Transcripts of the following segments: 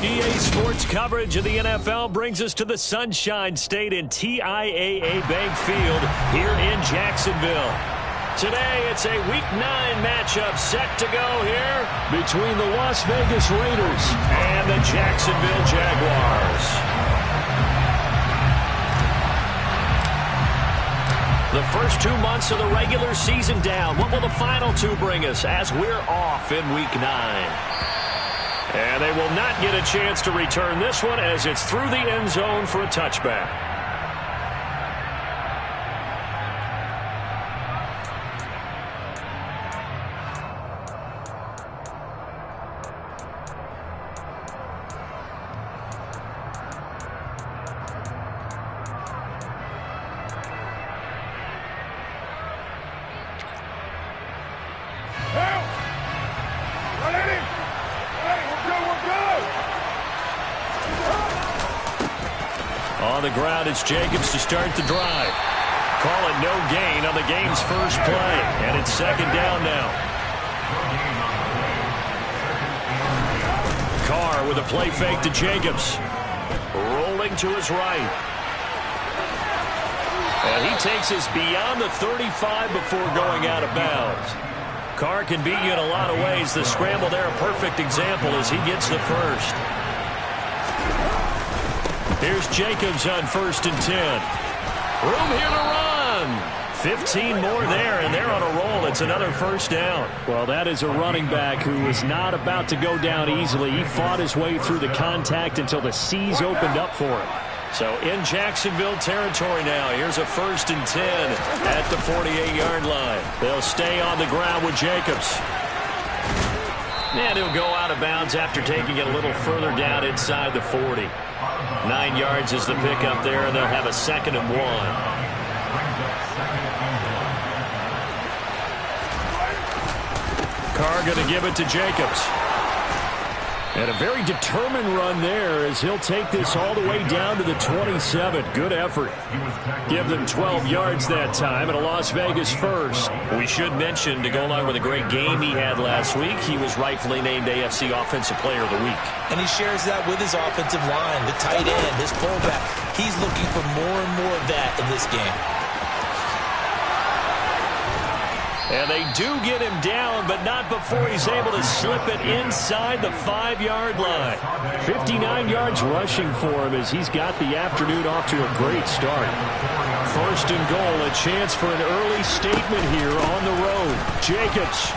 EA Sports coverage of the NFL brings us to the Sunshine State and TIAA Bank Field here in Jacksonville. Today, it's a Week 9 matchup set to go here between the Las Vegas Raiders and the Jacksonville Jaguars. The first 2 months of the regular season down. What will the final 2 bring us as we're off in Week 9? And they will not get a chance to return this one as it's through the end zone for a touchback. On the ground, it's Jacobs to start the drive. Call it no gain on the game's first play. And it's second down now. Carr with a play fake to Jacobs. Rolling to his right. And he takes us beyond the 35 before going out of bounds. Carr can beat you in a lot of ways. The scramble there, a perfect example as he gets the first. Here's Jacobs on 1st and 10. Room here to run. 15 more there, and they're on a roll. It's another first down. Well, that is a running back who was not about to go down easily. He fought his way through the contact until the seas opened up for him. So in Jacksonville territory now, here's a 1st and 10 at the 48-yard line. They'll stay on the ground with Jacobs. And he'll go out of bounds after taking it a little further down inside the 40. 9 yards is the pickup there, and they'll have a 2nd and 1. Carr going to give it to Jacobs. And a very determined run there as he'll take this all the way down to the 27. Good effort. Give them 12 yards that time and a Las Vegas first. We should mention, to go along with a great game he had last week, he was rightfully named AFC Offensive Player of the Week. And he shares that with his offensive line, the tight end, his fullback. He's looking for more and more of that in this game. And they do get him down, but not before he's able to slip it inside the 5-yard line. 59 yards rushing for him as he's got the afternoon off to a great start. 1st and goal, a chance for an early statement here on the road. Jacobs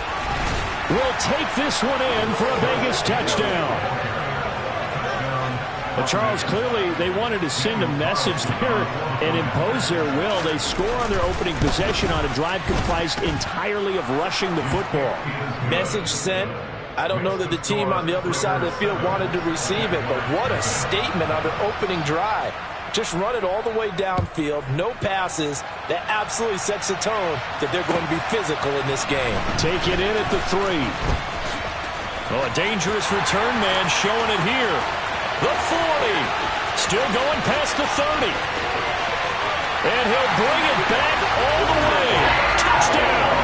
will take this one in for a Vegas touchdown. But Charles, clearly they wanted to send a message there and impose their will. They score on their opening possession on a drive comprised entirely of rushing the football. Message sent. I don't know that the team on the other side of the field wanted to receive it, but what a statement on their opening drive. Just run it all the way downfield, no passes. That absolutely sets the tone that they're going to be physical in this game. Take it in at the 3. Oh, a dangerous return man showing it here. The 40, still going past the 30. And he'll bring it back all the way. Touchdown.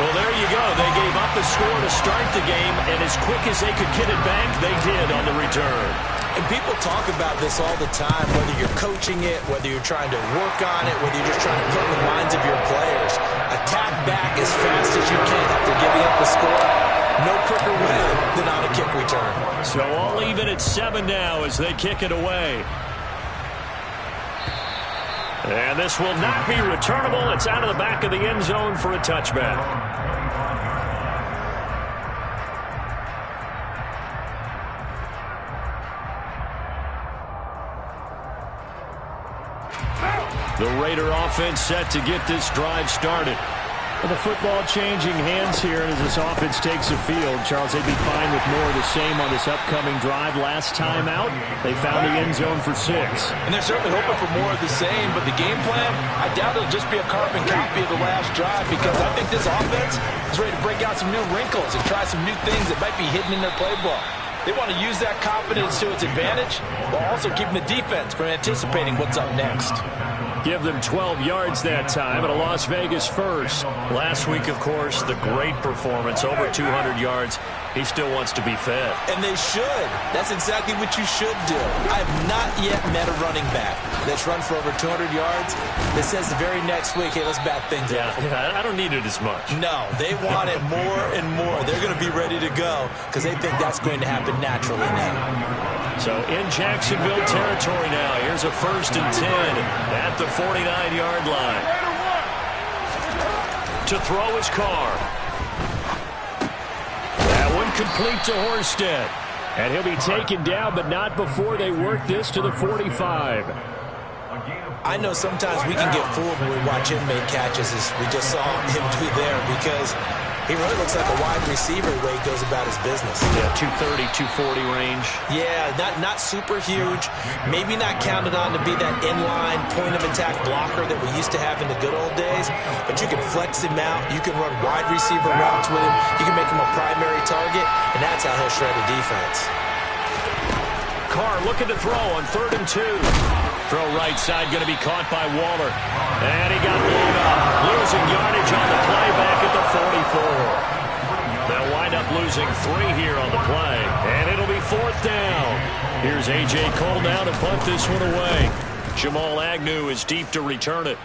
Well, there you go. They gave up the score to start the game, and as quick as they could get it back, they did on the return. And people talk about this all the time, whether you're coaching it, whether you're trying to work on it, whether you're just trying to put in the minds of your players. Attack back as fast as you can after giving up the score. No quicker way than on a kick return. So all even at 7 now as they kick it away. And this will not be returnable. It's out of the back of the end zone for a touchback. The Raider offense set to get this drive started. Well, the football changing hands here as this offense takes the field. Charles, they'd be fine with more of the same on this upcoming drive. Last time out, they found the end zone for 6. And they're certainly hoping for more of the same, but the game plan, I doubt it'll just be a carbon copy of the last drive because I think this offense is ready to break out some new wrinkles and try some new things that might be hidden in their playbook. They want to use that confidence to its advantage while also keeping the defense from anticipating what's up next. Give them 12 yards that time and a Las Vegas first. Last week, of course, the great performance, over 200 yards. He still wants to be fed. And they should. That's exactly what you should do. I have not yet met a running back that's run for over 200 yards that says the very next week, hey, let's bat things out. Yeah, I don't need it as much. No, they want it more and more. They're going to be ready to go because they think that's going to happen naturally now. So in Jacksonville territory now, here's a 1st and 10 at the 49-yard line. To throw his car. That one complete to Horsted. And he'll be taken down, but not before they work this to the 45. I know sometimes we can get fooled when we watch him make catches, as we just saw him do there, because he really looks like a wide receiver the way he goes about his business. Yeah, 230, 240 range. Yeah, not super huge. Maybe not counted on to be that inline point-of-attack blocker that we used to have in the good old days. But you can flex him out. You can run wide receiver routes with him. You can make him a primary target, and that's how he'll shred a defense. Carr looking to throw on 3rd and 2. Throw right side, going to be caught by Waller. And he got blown up. Losing yardage on the play back at the 44. They'll wind up losing 3 here on the play. And it'll be 4th down. Here's A.J. Cole now to punt this one away. Jamal Agnew is deep to return it.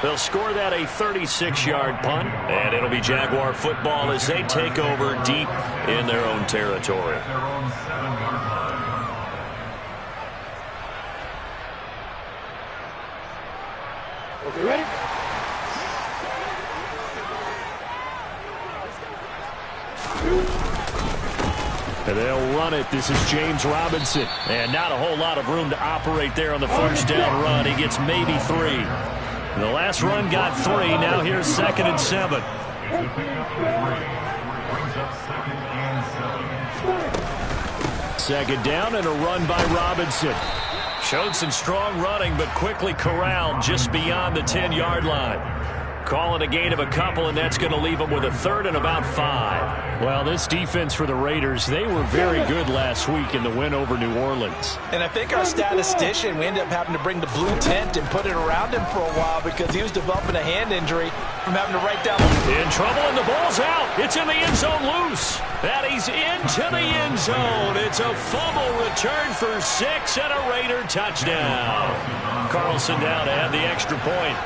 They'll score that a 36-yard punt, and it'll be Jaguar football as they take over deep in their own territory. Okay, ready? And they'll run it. This is James Robinson. And not a whole lot of room to operate there on the 1st down run. He gets maybe 3. The last run got 3. Now here's 2nd and 7. Second down and a run by Robinson. Showed some strong running, but quickly corralled just beyond the 10-yard line. Call it a gain of a couple, and that's going to leave them with a 3rd and about 5. Well, this defense for the Raiders, they were very good last week in the win over New Orleans. And I think our statistician, we ended up having to bring the blue tent and put it around him for a while because he was developing a hand injury from having to write down. In trouble, and the ball's out. It's in the end zone loose. And he's into the end zone. It's a fumble return for 6 and a Raider touchdown. Carlson down to add the extra point.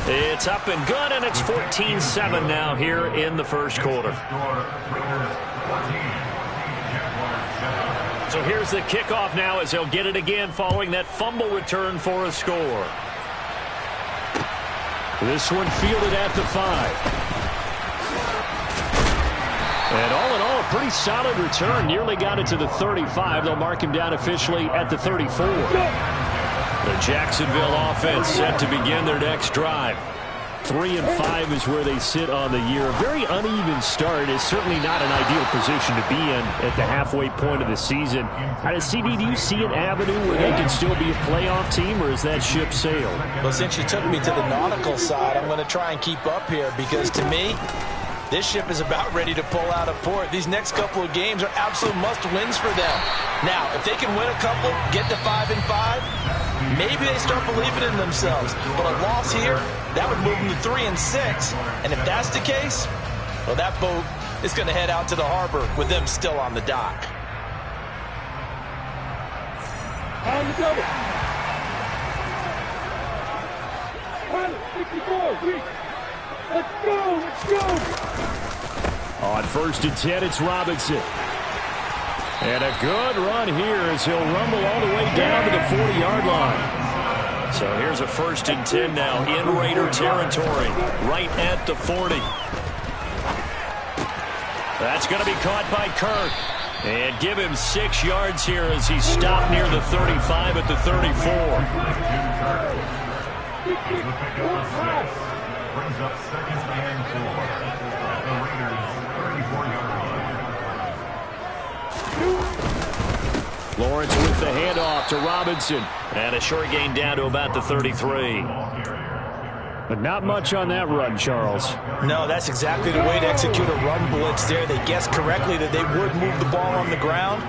It's up and good, and it's 14-7 now here in the 1st quarter. So here's the kickoff now as they'll get it again following that fumble return for a score. This one fielded at the 5. And all in all, a pretty solid return. Nearly got it to the 35. They'll mark him down officially at the 34. The Jacksonville offense set to begin their next drive. 3 and 5 is where they sit on the year. A very uneven start is certainly not an ideal position to be in at the halfway point of the season. CD, do you see an avenue where they can still be a playoff team, or is that ship sailed? Well, since you took me to the nautical side, I'm going to try and keep up here because to me, this ship is about ready to pull out of port. These next couple of games are absolute must-wins for them. Now, if they can win a couple, get to 5 and 5, maybe they start believing in themselves. But a loss here, that would move them to 3 and 6. And if that's the case, well, that boat is going to head out to the harbor with them still on the dock. On the double. 164, let's go, let's go. On 1st and 10, it's Robinson. And a good run here as he'll rumble all the way down to the 40-yard line. So here's a 1st and 10 now in Raider territory, right at the 40. That's going to be caught by Kirk. And give him 6 yards here as he stopped near the 35 at the 34. Brings up 2nd and 4. The Raiders' 34-yard line. Lawrence with the handoff to Robinson. And a short gain down to about the 33. But not much on that run, Charles. No, that's exactly the way to execute a run blitz there. They guessed correctly that they would move the ball on the ground,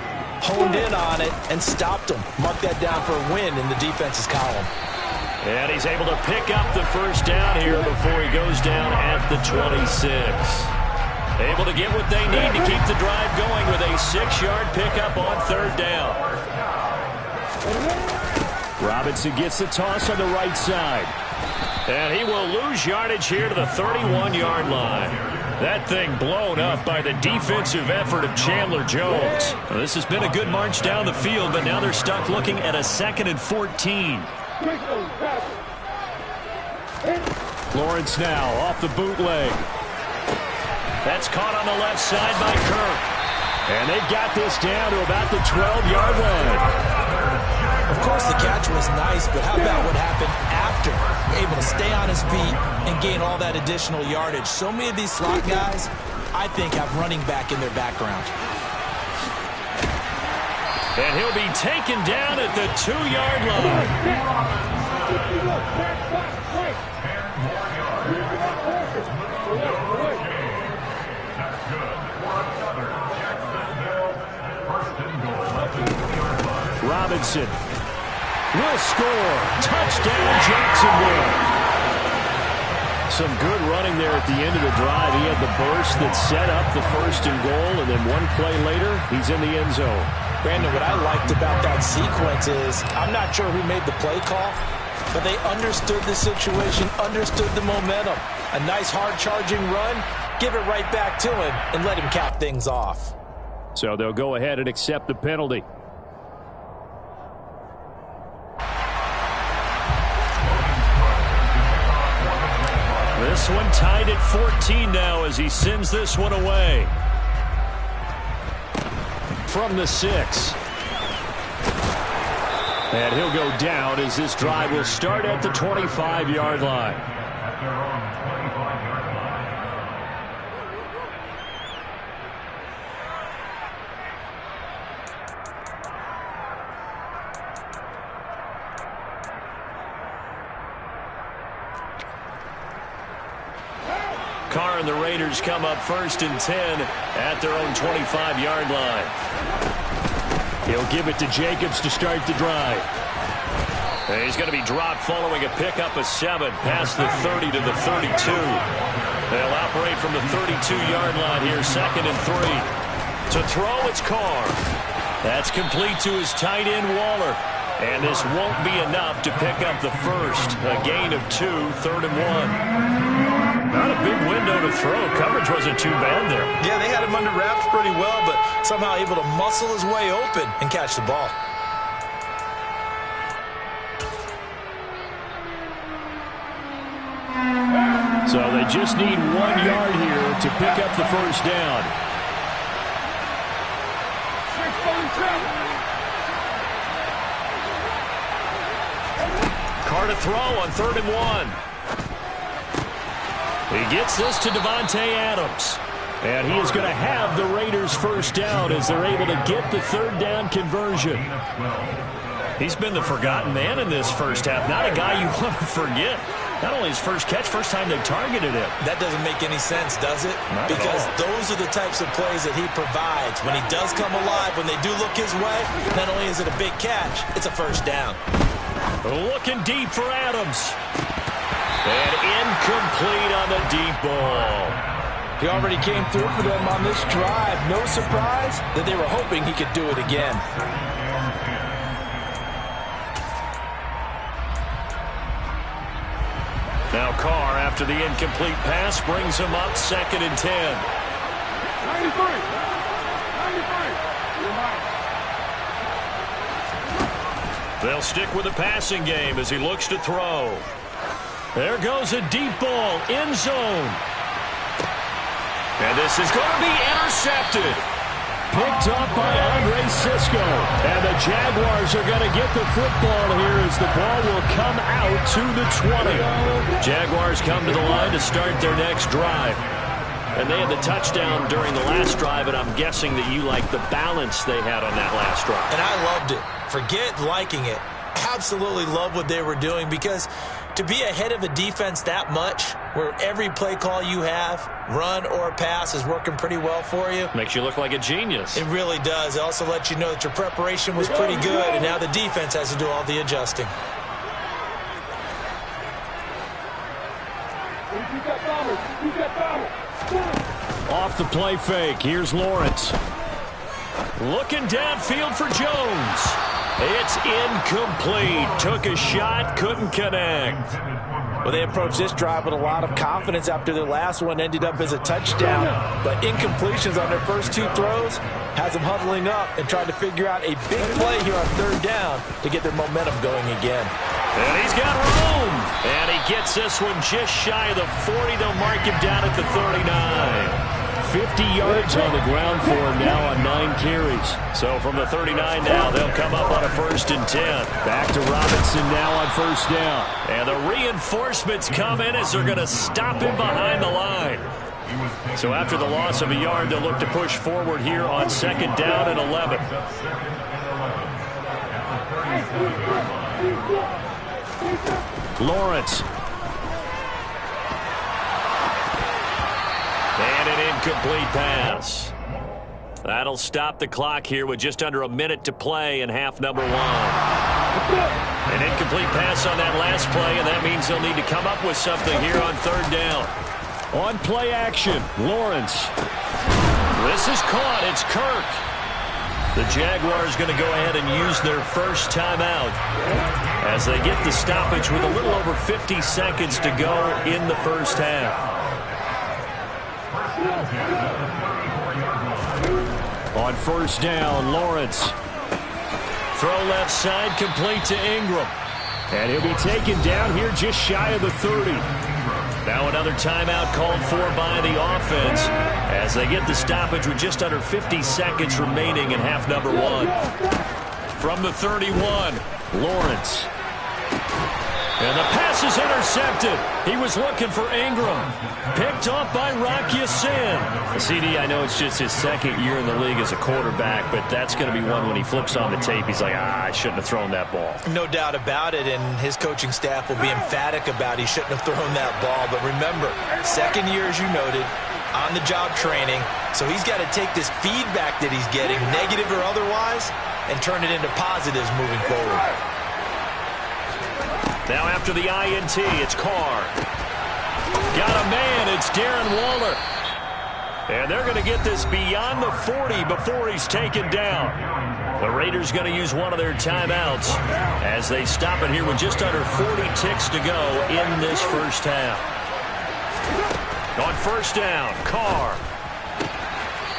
honed in on it, and stopped them. Mark that down for a win in the defense's column. And he's able to pick up the first down here before he goes down at the 26. Able to get what they need to keep the drive going with a 6-yard pickup on third down. Robinson gets the toss on the right side. And he will lose yardage here to the 31-yard line. That thing blown up by the defensive effort of Chandler Jones. Well, this has been a good march down the field, but now they're stuck looking at a 2nd and 14. Lawrence now off the bootleg. That's caught on the left side by Kirk. And they've got this down to about the 12-yard line. Of course, the catch was nice, but how about what happened after? Able to stay on his feet and gain all that additional yardage. So many of these slot guys, I think, have running back in their background. And he'll be taken down at the 2-yard line. Robinson will score. Touchdown, Jacksonville. Some good running there at the end of the drive. He had the burst that set up the 1st and goal, and then one play later, he's in the end zone. Brandon, what I liked about that sequence is I'm not sure who made the play call, but they understood the situation, understood the momentum. A nice hard-charging run, give it right back to him, and let him cap things off. So they'll go ahead and accept the penalty. This one tied at 14 now as he sends this one away. From the 6. And he'll go down as this drive will start at the 25-yard line. Carr and the Raiders come up 1st and 10 at their own 25-yard line. He'll give it to Jacobs to start the drive. And he's going to be dropped following a pickup of 7 past the 30 to the 32. They'll operate from the 32-yard line here, 2nd and 3. To throw, it's Carr. That's complete to his tight end, Waller. And this won't be enough to pick up the first. A gain of 2, 3rd and 1. Not a big window to throw. Coverage wasn't too bad there. Yeah, they had him under wraps pretty well, but somehow able to muscle his way open and catch the ball. So they just need 1 yard here to pick up the first down. Carr to throw on 3rd and 1. He gets this to Devontae Adams. And he is going to have the Raiders first down as they're able to get the 3rd down conversion. He's been the forgotten man in this first half. Not a guy you want to forget. Not only his first catch, first time they've targeted him. That doesn't make any sense, does it? Not because those are the types of plays that he provides. When he does come alive, when they do look his way, not only is it a big catch, it's a first down. Looking deep for Adams. And incomplete on the deep ball. He already came through for them on this drive. No surprise that they were hoping he could do it again. Now Carr, after the incomplete pass, brings him up 2nd and 10. 93. They'll stick with the passing game as he looks to throw. There goes a deep ball, end zone. And this is going to be intercepted. Picked up by Andre Sisco. And the Jaguars are going to get the football here as the ball will come out to the 20. Jaguars come to the line to start their next drive. And they had the touchdown during the last drive, and I'm guessing that you like the balance they had on that last drive. And I loved it. Forget liking it. Absolutely love what they were doing, because to be ahead of a defense that much, where every play call you have, run or pass, is working pretty well for you. Makes you look like a genius. It really does. It also lets you know that your preparation was pretty good, and now the defense has to do all the adjusting. the play fake. Here's Lawrence. Looking downfield for Jones. It's incomplete. Took a shot, couldn't connect. Well, they approached this drive with a lot of confidence after their last one ended up as a touchdown. But incompletions on their first two throws has them huddling up and trying to figure out a big play here on third down to get their momentum going again. And he's got room. And he gets this one just shy of the 40. They'll mark him down at the 39. 50 yards on the ground for him now on 9 carries. So from the 39 now, they'll come up on a 1st and 10. Back to Robinson now on 1st down. And the reinforcements come in as they're going to stop him behind the line. So after the loss of a yard, they'll look to push forward here on 2nd down and 11. Lawrence. And an incomplete pass. That'll stop the clock here with just under a minute to play in half number 1. An incomplete pass on that last play, and that means they'll need to come up with something here on 3rd down. On play action, Lawrence. This is caught. It's Kirk. The Jaguars going to go ahead and use their first timeout as they get the stoppage with a little over 50 seconds to go in the first half. On 1st down, Lawrence. Throw left side, complete to Ingram. And he'll be taken down here just shy of the 30. Now another timeout called for by the offense as they get the stoppage with just under 50 seconds remaining in half number 1. From the 31, Lawrence. And the pass is intercepted. He was looking for Ingram. Picked off by Rocky Sin. CD, I know it's just his 2nd year in the league as a quarterback, but that's going to be one when he flips on the tape, he's like, I shouldn't have thrown that ball. No doubt about it, and his coaching staff will be emphatic about he shouldn't have thrown that ball. But remember, 2nd year, as you noted, on-the-job training, so he's got to take this feedback that he's getting, negative or otherwise, and turn it into positives moving forward. Now after the INT, it's Carr. Got a man, it's Darren Waller. And they're going to get this beyond the 40 before he's taken down. The Raiders going to use one of their timeouts as they stop it here with just under 40 ticks to go in this first half. On 1st down, Carr.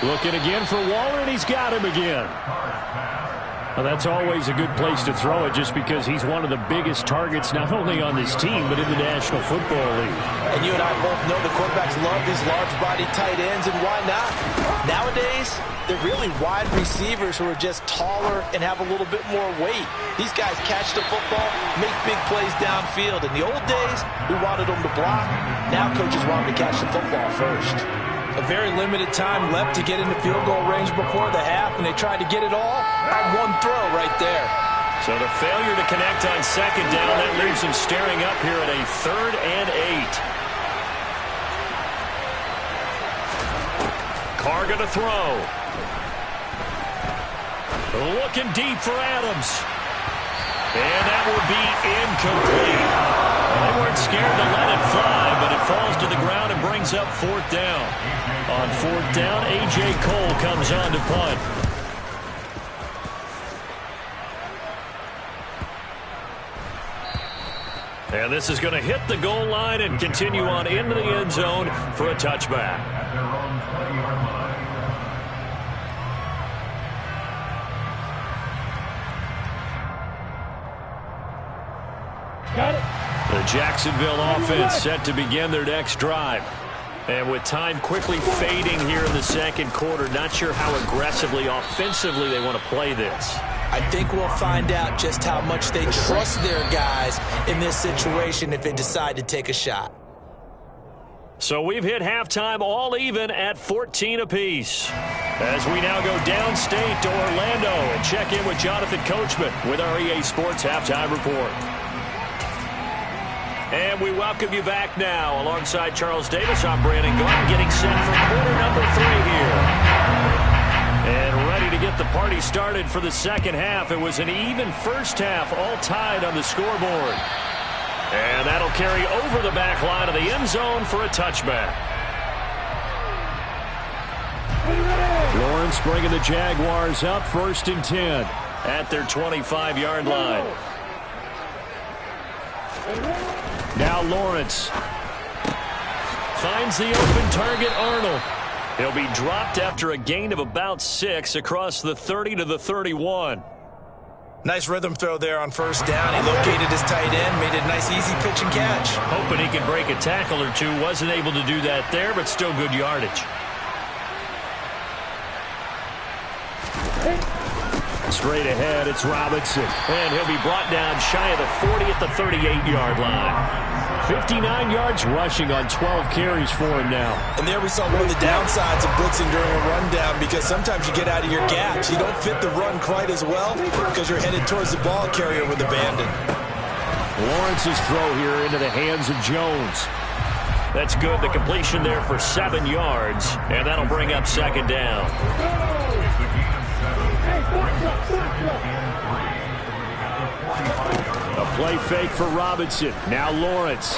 Looking again for Waller, and he's got him again. Well, that's always a good place to throw it just because he's one of the biggest targets not only on this team but in the National Football League. And you and I both know the quarterbacks love these large-body tight ends, and why not? Nowadays, they're really wide receivers who are just taller and have a little bit more weight. These guys catch the football, make big plays downfield. In the old days, we wanted them to block. Now coaches want them to catch the football first. A very limited time left to get into field goal range before the half, and they tried to get it all on one throw right there. So the failure to connect on 2nd down, that leaves them staring up here at a 3rd and 8. Carr going to throw. Looking deep for Adams. And that will be incomplete. They weren't scared to let it fly, but it falls to the ground and brings up 4th down. On 4th down, A.J. Cole comes on to punt. And this is going to hit the goal line and continue on into the end zone for a touchback. Got it. The Jacksonville offense set to begin their next drive. And with time quickly fading here in the 2nd quarter, not sure how aggressively, offensively they want to play this. I think we'll find out just how much they trust their guys in this situation if they decide to take a shot. So we've hit halftime all even at 14 apiece. As we now go downstate to Orlando and check in with Jonathan Coachman with our EA Sports Halftime Report. And we welcome you back now. Alongside Charles Davis, I'm Brandon Gordon, getting set for quarter number 3 here. And ready to get the party started for the 2nd half. It was an even first half, all tied on the scoreboard. And that'll carry over the back line of the end zone for a touchback. Lawrence bringing the Jaguars up 1st and 10 at their 25-yard line. Now Lawrence finds the open target, Arnold. He'll be dropped after a gain of about 6 across the 30 to the 31. Nice rhythm throw there on 1st down. He located his tight end, made it a nice easy pitch and catch. Hoping he could break a tackle or two. Wasn't able to do that there, but still good yardage. Straight ahead, it's Robinson. And he'll be brought down shy of the 40 at the 38-yard line. 59 yards rushing on 12 carries for him now. And there we saw one of the downsides of blitzing during a rundown, because sometimes you get out of your gaps. You don't fit the run quite as well because you're headed towards the ball carrier with abandon. Lawrence's throw here into the hands of Jones. That's good. The completion there for 7 yards, and that'll bring up 2nd down. A play fake for Robinson. Now Lawrence.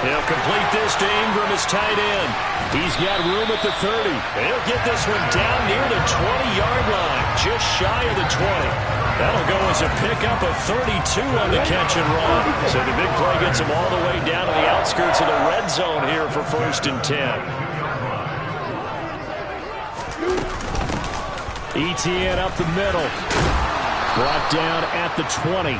He'll complete this to Ingram, his tight end. He's got room at the 30. He'll get this one down near the 20-yard line, just shy of the 20. That'll go as a pickup of 32 on the catch and run. So the big play gets him all the way down to the outskirts of the red zone here for 1st and 10. ETN up the middle. Brought down at the 20.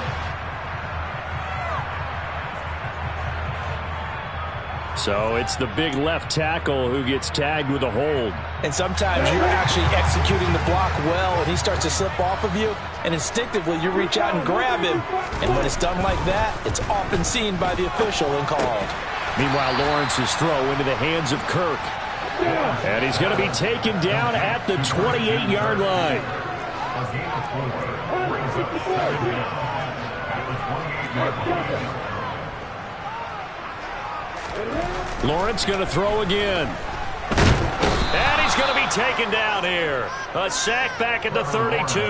So it's the big left tackle who gets tagged with a hold. And sometimes you're actually executing the block well, and he starts to slip off of you, and instinctively you reach out and grab him. And when it's done like that, it's often seen by the official and called. Meanwhile, Lawrence's throw into the hands of Kirk. And he's going to be taken down at the 28-yard line. Lawrence going to throw again. And he's going to be taken down here. A sack back at the 32.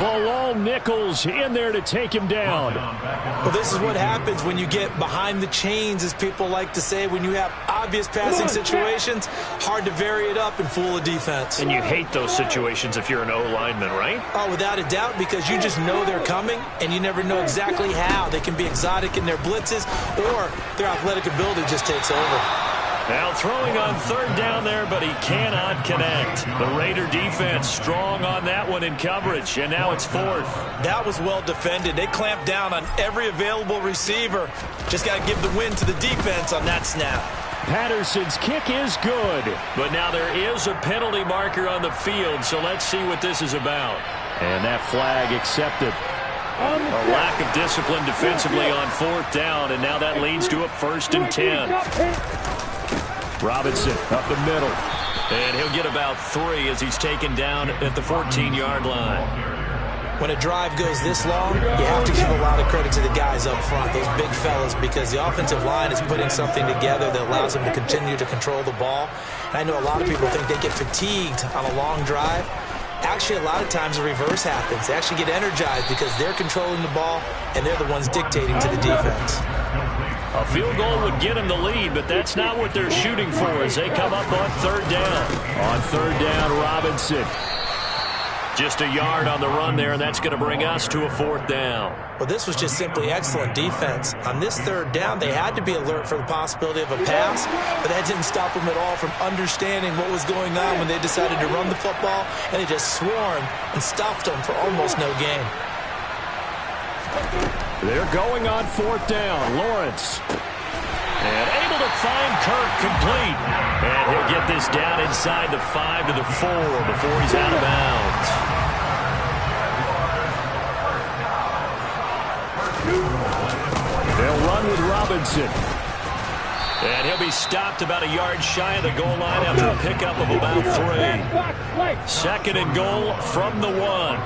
Bilal Nichols in there to take him down. Well, this is what happens when you get behind the chains, as people like to say. When you have obvious passing situations, hard to vary it up and fool a defense. And you hate those situations if you're an O-lineman, right? Oh, without a doubt, because you just know they're coming, and you never know exactly how. They can be exotic in their blitzes, or their athletic ability just takes over. Now throwing on 3rd down there, but he cannot connect. The Raider defense strong on that one in coverage, and now it's 4th. That was well defended. They clamped down on every available receiver. Just got to give the win to the defense on that snap. Patterson's kick is good, but now there is a penalty marker on the field, so let's see what this is about. And that flag accepted. A lack of discipline defensively on 4th down, and now that leads to a 1st and 10. Robinson up the middle. And he'll get about 3 as he's taken down at the 14-yard line. When a drive goes this long, you have to give a lot of credit to the guys up front, those big fellas, because the offensive line is putting something together that allows them to continue to control the ball. And I know a lot of people think they get fatigued on a long drive. Actually, a lot of times the reverse happens. They actually get energized because they're controlling the ball, and they're the ones dictating to the defense. A field goal would get them the lead, but that's not what they're shooting for as they come up on 3rd down. On 3rd down, Robinson. Just a yard on the run there, and that's going to bring us to a 4th down. Well, this was just simply excellent defense. On this 3rd down, they had to be alert for the possibility of a pass, but that didn't stop them at all from understanding what was going on when they decided to run the football, and they just swarmed and stuffed them for almost no gain. They're going on 4th down. Lawrence. And able to find Kirk complete. And he'll get this down inside the 5 to the 4 before he's out of bounds. They'll run with Robinson. And he'll be stopped about a yard shy of the goal line after a pickup of about 3. 2nd and goal from the 1.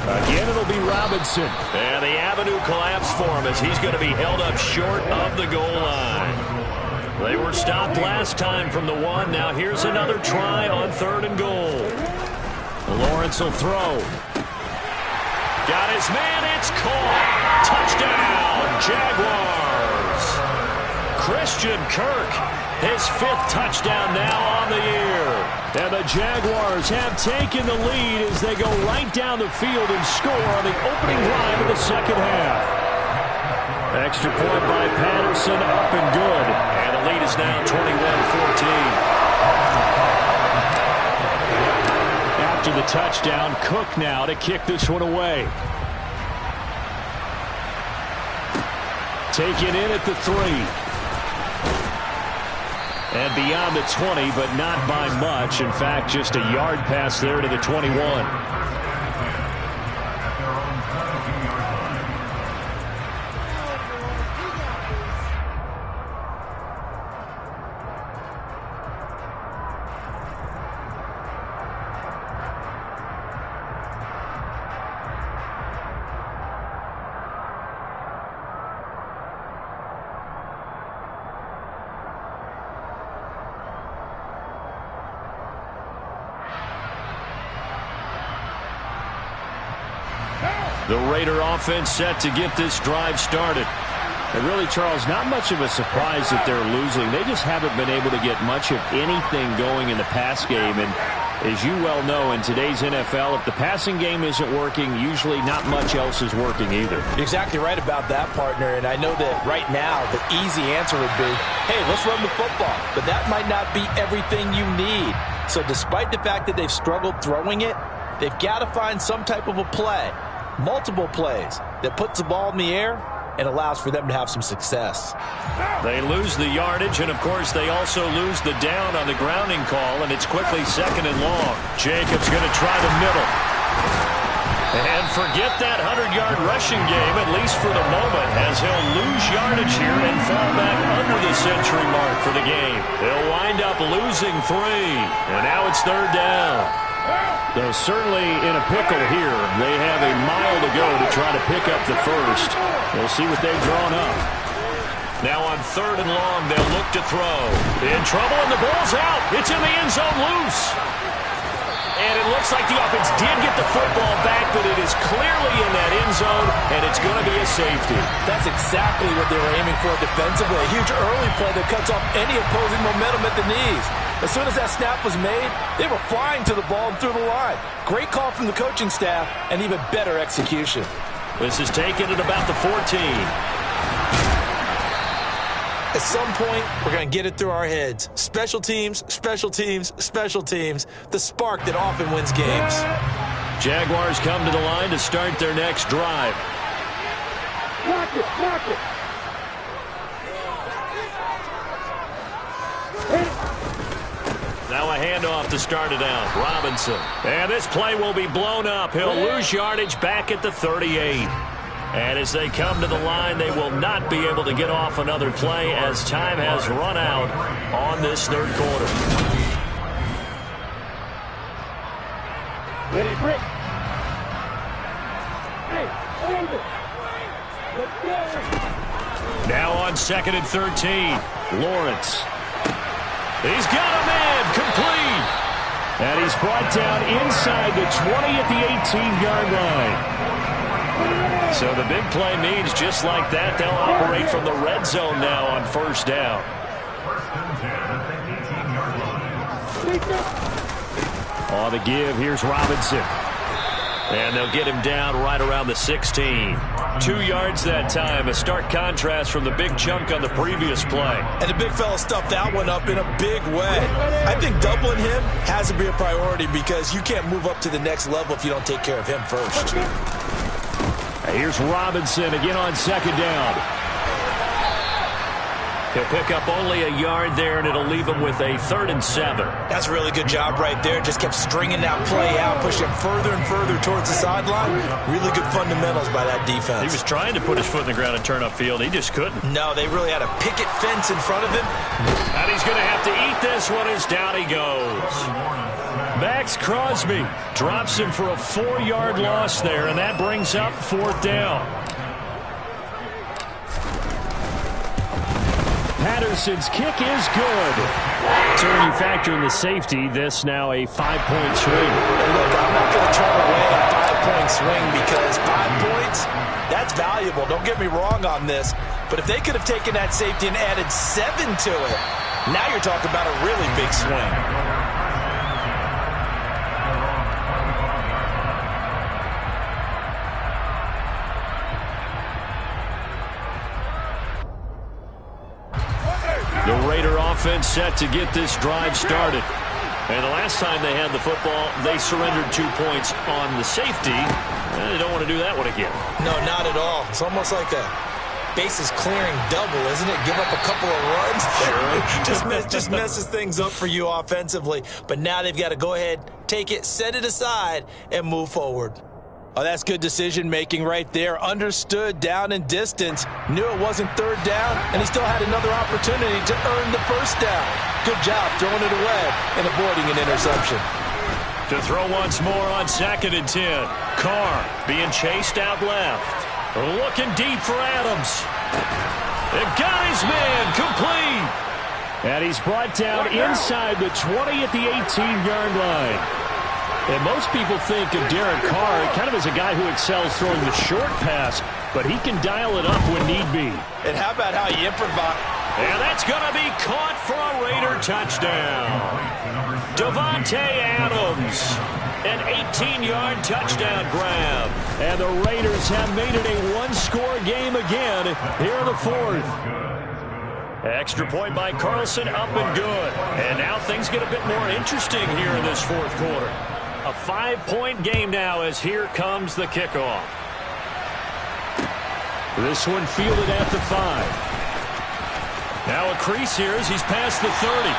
Again, it'll be Robinson. And the avenue collapsed for him as he's going to be held up short of the goal line. They were stopped last time from the 1. Now here's another try on 3rd and goal. Lawrence will throw. Got his man. It's caught. Touchdown, Jaguars. Christian Kirk His 5th touchdown now on the year. And the Jaguars have taken the lead as they go right down the field and score on the opening drive of the second half. Extra point by Patterson, up and good. And the lead is now 21-14. After the touchdown, Cook now to kick this one away. Taken in at the 3. And beyond the 20, but not by much. In fact, just a yard pass there to the 21. The Raider offense set to get this drive started. And really, Charles, not much of a surprise that they're losing. They just haven't been able to get much of anything going in the pass game. And as you well know, in today's NFL, if the passing game isn't working, usually not much else is working either. You're exactly right about that, partner. And I know that right now the easy answer would be, hey, let's run the football. But that might not be everything you need. So despite the fact that they've struggled throwing it, they've got to find some type of a play. Multiple plays that puts the ball in the air and allows for them to have some success. They lose the yardage, and of course they also lose the down on the grounding call, and it's quickly 2nd and long. Jacobs going to try the middle. And forget that 100-yard rushing game, at least for the moment, as he'll lose yardage here and fall back under the century mark for the game. They'll wind up losing 3, and now it's 3rd down. Though certainly in a pickle here. They have a mile to go to try to pick up the first. We'll see what they've drawn up. Now on 3rd and long, they'll look to throw. In trouble, and the ball's out. It's in the end zone loose. And it looks like the offense did get the football back, but it is clearly in that end zone, and it's going to be a safety. That's exactly what they were aiming for defensively. A huge early play that cuts off any opposing momentum at the knees. As soon as that snap was made, they were flying to the ball and through the line. Great call from the coaching staff, and even better execution. This is taken at about the 14. At some point, we're going to get it through our heads. Special teams, special teams, special teams. The spark that often wins games. Jaguars come to the line to start their next drive. Block it, block it. Now a handoff to start it out. Robinson. And this play will be blown up. He'll lose yardage back at the 38. And as they come to the line, they will not be able to get off another play as time has run out on this 3rd quarter. Ready, Brick. Hey, hold it. Let's go. Now on 2nd and 13. Lawrence. He's got a man complete. And he's brought down inside the 20 at the 18-yard line. So the big play means just like that, they'll operate from the red zone now on 1st down. 1st and 10 at the 18-yard line. On the give, here's Robinson. And they'll get him down right around the 16. 2 yards that time, a stark contrast from the big chunk on the previous play. And the big fella stuffed that one up in a big way. I think doubling him has to be a priority because you can't move up to the next level if you don't take care of him first. Here's Robinson again on 2nd down. He'll pick up only a yard there, and it'll leave him with a 3rd and 7. That's a really good job right there. Just kept stringing that play out, pushing him further and further towards the sideline. Really good fundamentals by that defense. He was trying to put his foot in the ground and turn upfield. He just couldn't. No, they really had a picket fence in front of him. And he's going to have to eat this one as down he goes. Max Crosby drops him for a 4-yard loss there, and that brings up 4th down. Patterson's kick is good. So when you factor in the safety, this now a 5-point swing. Look, I'm not going to turn away a 5-point swing because 5 points, that's valuable. Don't get me wrong on this. But if they could have taken that safety and added 7 to it, Now you're talking about a really big swing. The Raider offense set to get this drive started. And the last time they had the football, they surrendered 2 points on the safety. And they don't want to do that one again. No, not at all. It's almost like a bases clearing double, isn't it? Give up a couple of runs. Sure. just messes things up for you offensively. But now they've got to go ahead, take it, set it aside, and move forward. Oh, that's good decision-making right there. Understood down and distance. Knew it wasn't third down, and he still had another opportunity to earn the first down. Good job throwing it away and avoiding an interception. To throw once more on 2nd and 10. Carr being chased out left. Looking deep for Adams. The guy's man complete. And he's brought down inside the 20 at the 18-yard line. And most people think of Derek Carr kind of as a guy who excels throwing the short pass, but he can dial it up when need be. And how about how he improvised? And that's going to be caught for a Raider touchdown. Davante Adams, an 18-yard touchdown grab. And the Raiders have made it a one-score game again here in the fourth. Extra point by Carlson, up and good. And now things get a bit more interesting here in this fourth quarter. A 5-point game now as here comes the kickoff. This one fielded at the 5. Now a crease here as he's past the 30.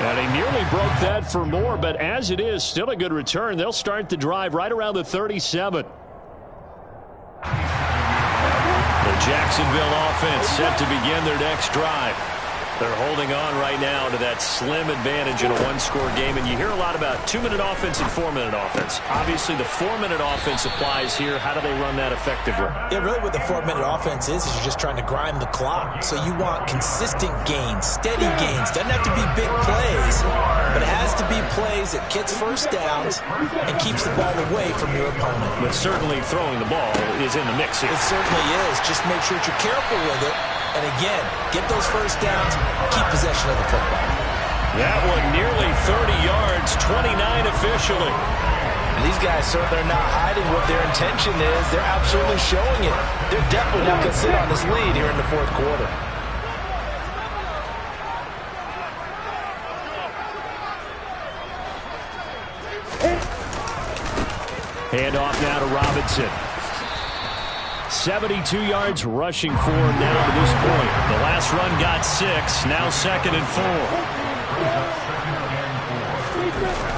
And he nearly broke that for more, but as it is, still a good return. They'll start the drive right around the 37. The Jacksonville offense set to begin their next drive. They're holding on right now to that slim advantage in a one-score game. And you hear a lot about 2-minute offense and 4-minute offense. Obviously, the 4-minute offense applies here. How do they run that effectively? Yeah, really what the 4-minute offense is you're just trying to grind the clock. So you want consistent gains, steady gains. Doesn't have to be big plays, but it has to be plays that gets first downs and keeps the ball away from your opponent. But certainly throwing the ball is in the mix here. It certainly is. Just make sure that you're careful with it. And again, get those first downs, keep possession of the football. That one nearly 30 yards, 29 officially. And these guys, sir, they're not hiding what their intention is. They're absolutely showing it. They're definitely not going to sit on this lead here in the fourth quarter. Handoff now to Robinson. 72 yards rushing for him now to this point. The last run got 6. Now 2nd and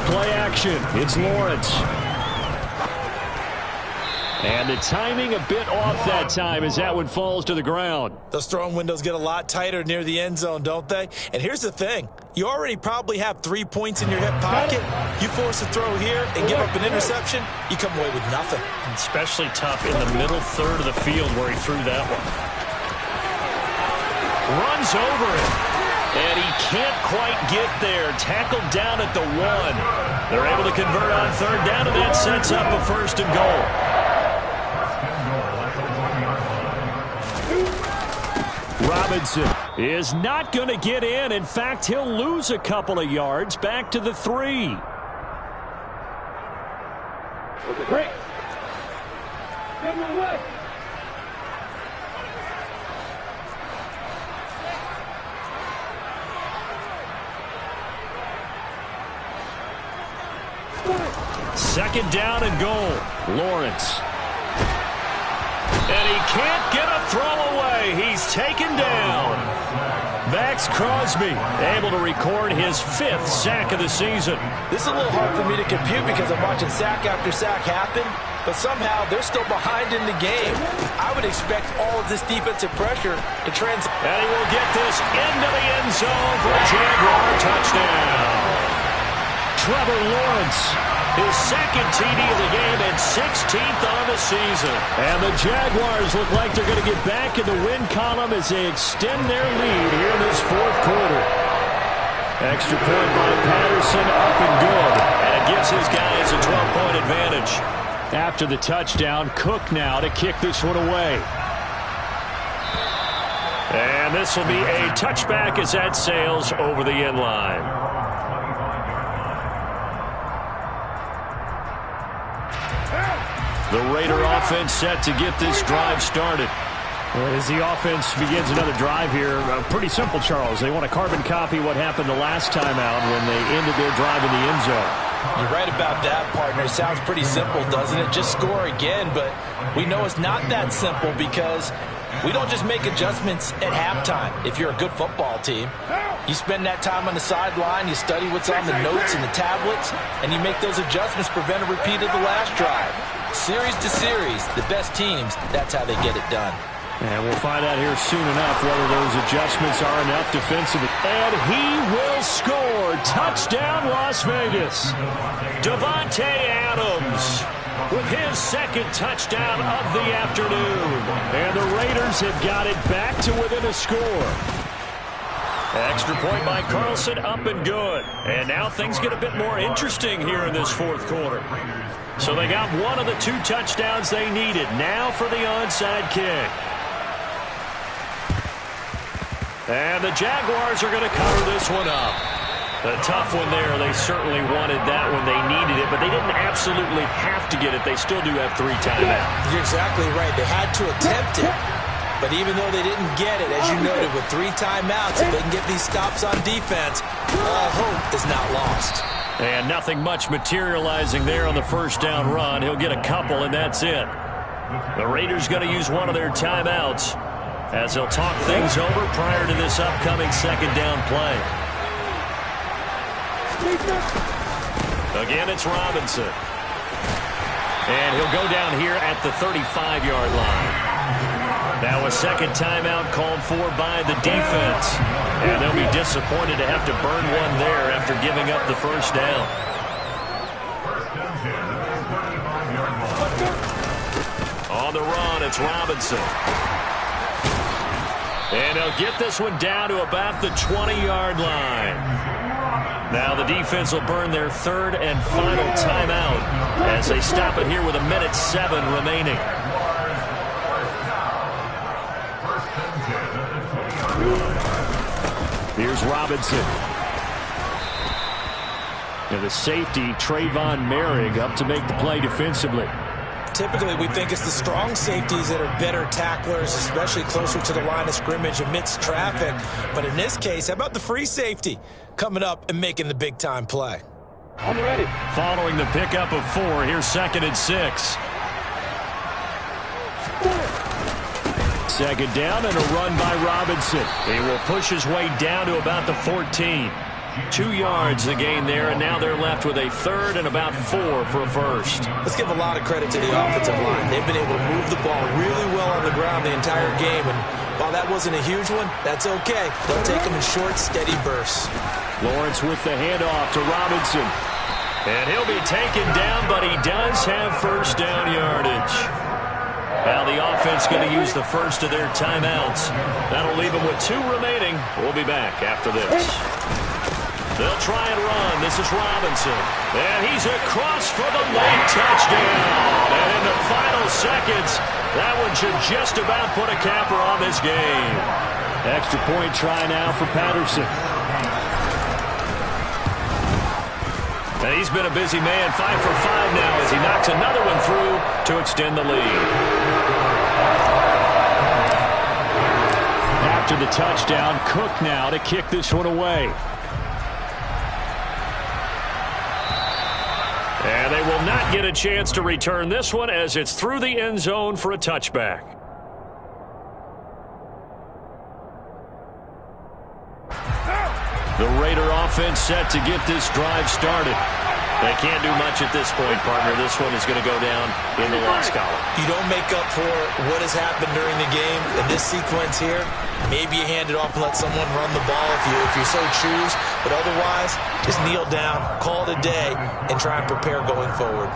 4. Play action. It's Lawrence. And the timing a bit off that time as that one falls to the ground. Those throwing windows get a lot tighter near the end zone, don't they? And here's the thing. You already probably have 3 points in your hip pocket. You force a throw here and give up an interception, you come away with nothing. Especially tough in the middle third of the field where he threw that one. Runs over it. And he can't quite get there. Tackled down at the 1. They're able to convert on 3rd down, and that sets up a 1st and goal. Robinson is not going to get in. In fact, he'll lose a couple of yards back to the 3. Great. Come away. Second down and goal. Lawrence. And he can't get a throw away. He's taken down. Max Crosby able to record his 5th sack of the season. This is a little hard for me to compute because I'm watching sack after sack happen, but somehow they're still behind in the game. I would expect all of this defensive pressure to translate. And he will get this into the end zone for a Jaguar touchdown. Trevor Lawrence, his 2nd TD of the game and 16th on the season. And the Jaguars look like they're going to get back in the win column as they extend their lead here in this fourth quarter. Extra point by Patterson, up and good. And it gives his guys a 12-point advantage. After the touchdown, Cook now to kick this one away. And this will be a touchback as that sails over the end line. The Raider offense set to get this drive started. As the offense begins another drive here, pretty simple, Charles. They want to carbon copy what happened the last time out when they ended their drive in the end zone. You're right about that, partner. Sounds pretty simple, doesn't it? Just score again, but we know it's not that simple because we don't just make adjustments at halftime. If you're a good football team, you spend that time on the sideline, you study what's on the notes and the tablets, and you make those adjustments, prevent a repeat of the last drive. Series to series, the best teams, that's how they get it done. And we'll find out here soon enough whether those adjustments are enough defensively. And he will score. Touchdown, Las Vegas. Davante Adams with his second touchdown of the afternoon. And the Raiders have got it back to within a score. Extra point by Carlson, up and good. And now things get a bit more interesting here in this fourth quarter. So they got one of the two touchdowns they needed. Now for the onside kick. And the Jaguars are going to cover this one up. A tough one there. They certainly wanted that when they needed it, but they didn't absolutely have to get it. They still do have 3 timeouts. You're exactly right. They had to attempt it, but even though they didn't get it, as you noted, with 3 timeouts, if they can get these stops on defense, all hope is not lost. And nothing much materializing there on the first down run. He'll get a couple, and that's it. The Raiders going to use one of their timeouts as they'll talk things over prior to this upcoming second down play. Again, it's Robinson. And he'll go down here at the 35-yard line. Now a second timeout called for by the defense. And they'll be disappointed to have to burn one there after giving up the first down. On the run, it's Robinson. And they'll get this one down to about the 20-yard line. Now the defense will burn their third and final timeout as they stop it here with 1:07 remaining. Here's Robinson. And the safety, Trayvon Merrick, up to make the play defensively. Typically, we think it's the strong safeties that are better tacklers, especially closer to the line of scrimmage amidst traffic. But in this case, how about the free safety coming up and making the big-time play? I'm ready. Following the pickup of 4, here's 2nd and 6. Second down and a run by Robinson. He will push his way down to about the 14. 2 yards the gain there, and now they're left with a third and about 4 for a first. Let's give a lot of credit to the offensive line. They've been able to move the ball really well on the ground the entire game, and while that wasn't a huge one, that's okay. They'll take them in short, steady bursts. Lawrence with the handoff to Robinson. And he'll be taken down, but he does have first down yardage. Now the offense going to use the first of their timeouts. That'll leave them with 2 remaining. We'll be back after this. They'll try and run. This is Robinson. And he's across for the late touchdown. And in the final seconds, that one should just about put a capper on this game. Extra point try now for Patterson. And he's been a busy man, 5 for 5 now as he knocks another one through to extend the lead. After the touchdown, Cook now to kick this one away. And they will not get a chance to return this one as it's through the end zone for a touchback. The Raider offense set to get this drive started. They can't do much at this point, partner. This one is going to go down in the loss column. You don't make up for what has happened during the game in this sequence here. Maybe you hand it off and let someone run the ball if you so choose. But otherwise, just kneel down, call it a day, and try and prepare going forward.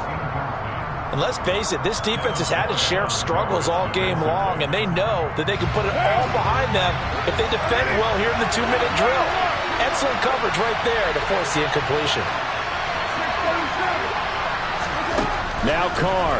And let's face it, this defense has had its share of struggles all game long, and they know that they can put it all behind them if they defend well here in the 2-minute drill. Excellent coverage right there to force the incompletion. Now Carr.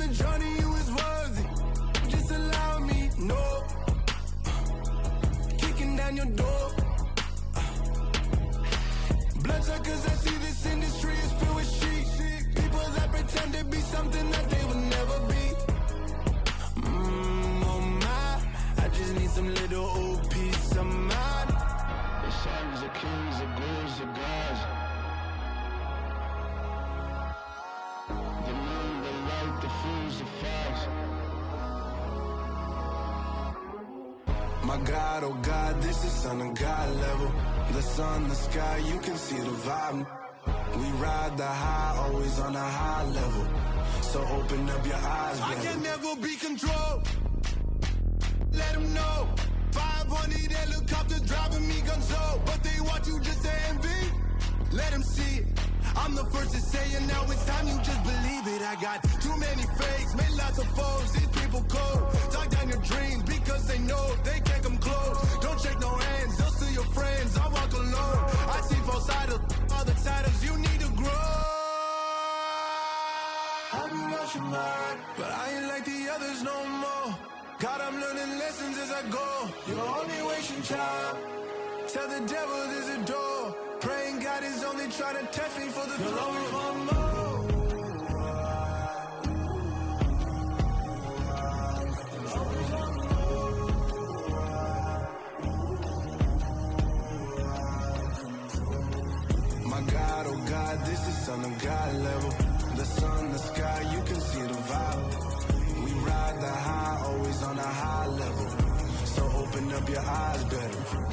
on the journey, you is worthy. Just allow me, no. Kicking down your door. Bloodsuckers, I see this industry is filled with sheep. People that pretend to be something that they will never be. Oh my, I just need some little old peace of mind. The sons of kings, the bulls, the gods. The moon, the light, the fools, the facts. My God, oh God, this is Son of God level. The sun, the sky, you can see the vibe. We ride the high, always on a high level. So open up your eyes, baby. I can never be controlled. Let them know. 500 helicopters driving me gonzo. But they want you just to envy. Let them see it. I'm the first to say it, now it's time you just believe it. I got too many fakes, made lots of foes. These people cold. Talk down your dreams because they know they can't come close. Don't shake no hands, they'll steal your friends. I walk alone. I see false idols, all the titles you need to grow. I've been watching mine, but I ain't like the others no more. God, I'm learning lessons as I go. You're only wasting time. Tell the devil there's a door. Praying God is only trying to test me for the glory for more. My God, oh God, this is Son of God level. The sun, the sky, you can see the vibe. We ride the high, always on a high level. So open up your eyes better.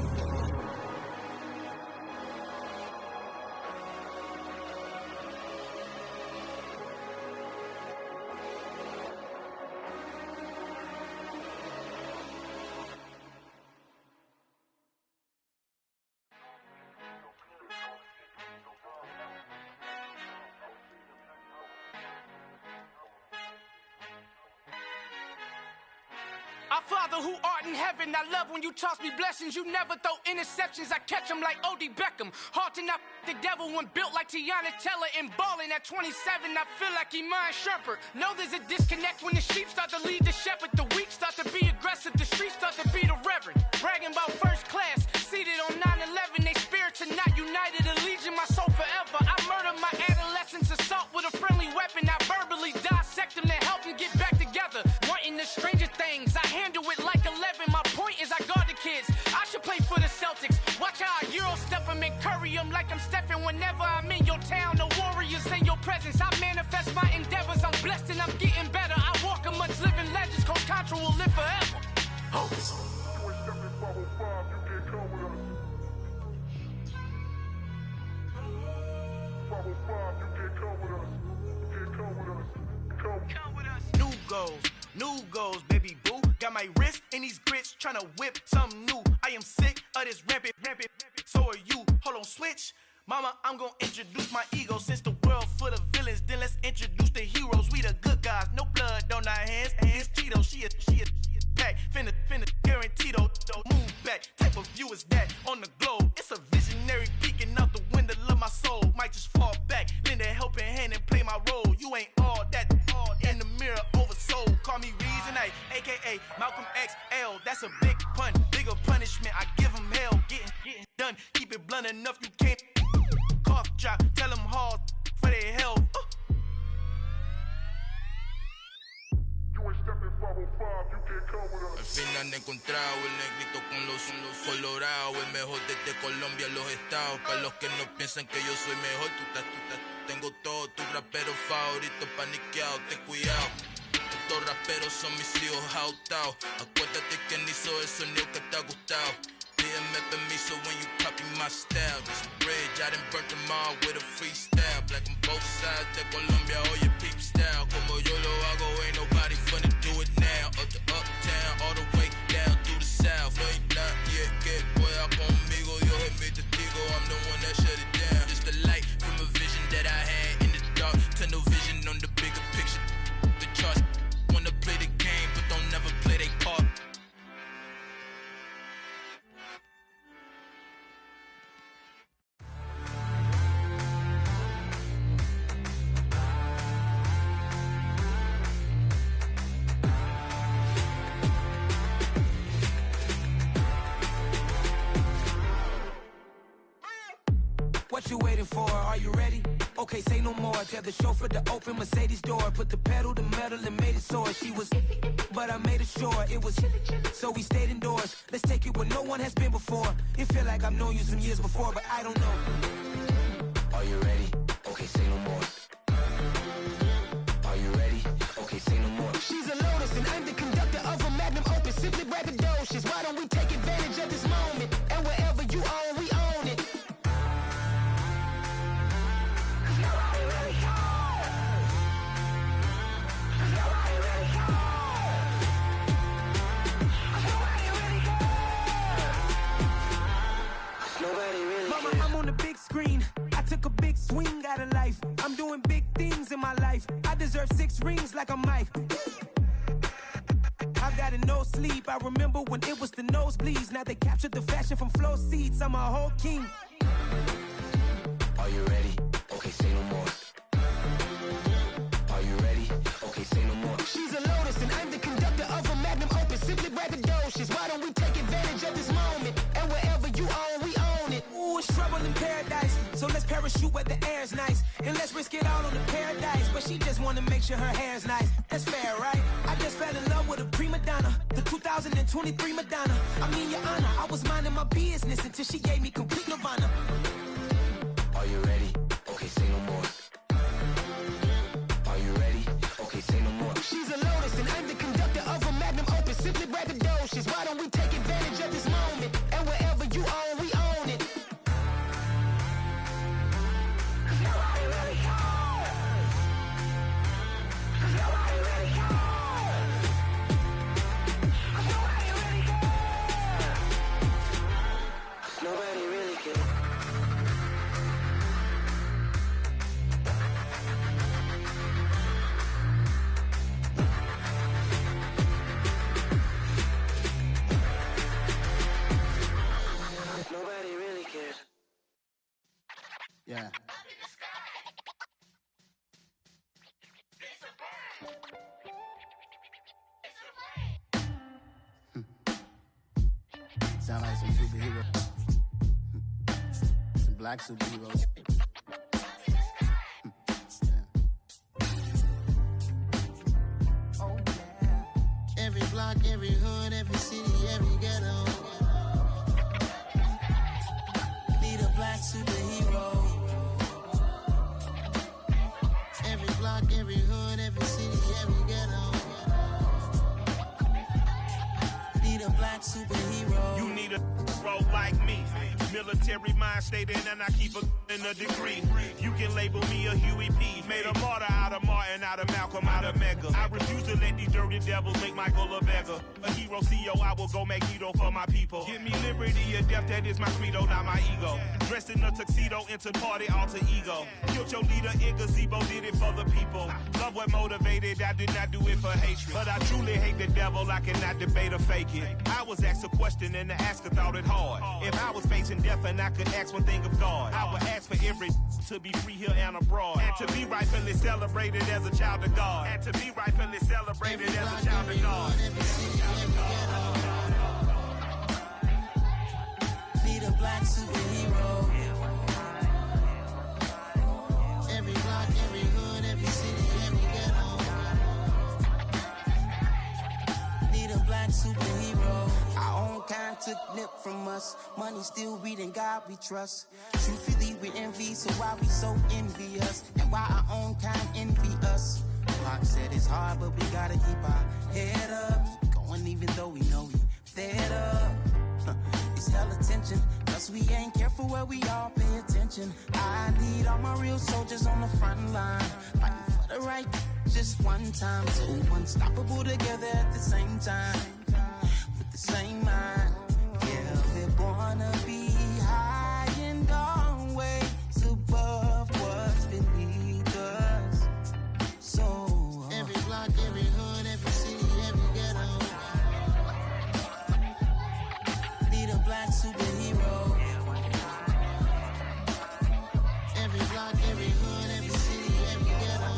Our Father who art in heaven, I love when you toss me blessings. You never throw interceptions, I catch them like O.D. Beckham. Hard to knock the devil when built like Tiana Teller and balling at 27. I feel like Iman Shumpert. Know there's a disconnect when the sheep start to lead the shepherd. The weak start to be aggressive, the streets start to be the reverend. Bragging about first class, seated on 9/11. They spirits are not united, allegiance my soul forever. I murder my adolescence, assault with a friendly weapon. I verbally dissect them to help them get back together. Wanting the stranger things, I handle it like 11. My point is I guard the kids. I should play for the Celtics. Watch how I Euro step them and curry them like I'm Stephen. Whenever I'm in your town, the Warriors in your presence. I manifest my endeavors. I'm blessed and I'm getting better. I walk amongst living legends. Coach Contra will live forever. Oh. New goals, baby boo. Got my wrist in these grits, tryna whip something new. I am sick of this rampant. So are you. Hold on, switch. Mama, I'm gonna introduce my ego. Since the world full of villains, then let's introduce the heroes. We the good guys, no blood on our hands. Hands Tito, she a pack. Finna guaranteed move back. Type of view is that on the globe. It's a visionary peeking out the window of my soul. Might just fall back, lend a helping hand and play my role. You ain't all that in the mirror oversold. Call me Reason A, aka Malcolm XL. That's a big pun, bigger punishment. I give him hell, getting done. Keep it blunt enough, you can't cough drop. Tell them hard for their health. Al fin han encontrado el negrito con los colorados, el mejor desde Colombia, los estados. Para los que no piensan que yo soy mejor, tengo todos tus raperos favoritos paniqueados, ten cuidado. Estos raperos son mis hijos jautados. Acuérdate que ni hizo el sonido que te ha gustado. Pídeme permiso when you copy my style. This bridge, I done burnt them all with a freestyle. Black on both sides de Colombia, oye peep style. Como yo lo hago, ain't nobody finna do it now. Up to uptown, all the way down through the south. No hay nadie que pueda conmigo. Dios es mi testigo, I'm the one that shut it down. Just the light from a vision that I had in the dark. Tunnel vision on the bigger picture. The charts wanna play the game, but don't never play their part. What you waiting for? Are you ready? Okay, say no more. Tell the chauffeur to open Mercedes door. Put the pedal to metal and made it soar. She was, but I made it sure it was. So we stayed indoors. Let's take it where no one has been before. It feel like I've known you some years before, but I don't know. Are you ready? Okay, say no more. Are you ready? Okay, say no more. She's a Lotus and I'm the conductor of a Magnum Opus. Simply braggadocious. Why don't we take advantage of this moment? And wherever you own, we own it. Mama, I'm on the big screen. I took a big swing out of life. I'm doing big things in my life. I deserve 6 rings like a Mike. I've got no sleep. I remember when it was the nosebleeds. Now they captured the fashion from flow seats. I'm a whole king. Are you ready? Okay, say no more. Are you ready? Okay, say no more. She's a Lotus and I'm the conductor of a Magnum Opus. Simply braggadocious. Why don't we take advantage of this moment? And wherever you own, we own it. Ooh, it's trouble in paradise. So let's parachute where the air's nice. And let's risk it all on the paradise. But she just wanna make sure her hair's nice. That's fair, right? I just fell in love with a prima donna. The 2023 Madonna. I mean, your honor, I was minding my business until she gave me complete nirvana. Are you ready? Okay, say no more. Are you ready? Okay, say no more. She's a Lotus and I'm the conductor of a Magnum Opus. Simply braggadocious. Why don't we take advantage of this moment? And wherever you own, we own it. Nobody really cares. Nobody really cares. Yeah. Sound like some superheroes. Some black superheroes. Oh, yeah. Every block, every hood, every city, every ghetto. Need a black superhero. Every block, every hood, every city, every ghetto. Need a black superhero. You need a bro like me. Military mind stated, and I keep a degree. You can label me a Huey P. Made a martyr out of Martin, out of Malcolm, out of Mega. I refuse to let these dirty devils make Michael a beggar. A hero CEO, I will go Magneto for my people. Give me liberty or death, that is my credo, not my ego. Dressed in a tuxedo, into party, alter ego. Killed your leader in gazebo, did it for the people. Love what motivated, I did not do it for hatred. But I truly hate the devil, I cannot debate or fake it. I was asked a question and the asker thought it hard. If I was facing death and I could ask one thing of God, I would ask for every to be free here and abroad. And to be rightfully celebrated as a child of God. And to be rightfully celebrated as a child of God. Need a black superhero. Every block, every hood, every city, every ghetto. Need a black superhero. Our own kind took nip from us. Money still reading God we trust. Truthfully we envy, so why we so envious? And why our own kind envy us? Pac said it's hard, but we gotta keep our head up. Going even though we know we fed up. It's hella tension, cause we ain't careful where we all pay attention. I need all my real soldiers on the front line, fighting for the right just one time. So unstoppable together at the same time, with the same mind. Yeah, we're gonna be high and always above what's beneath us. So every block, every hood, every city, every ghetto. Need a black superhero. Every block, every hood, every city, every ghetto.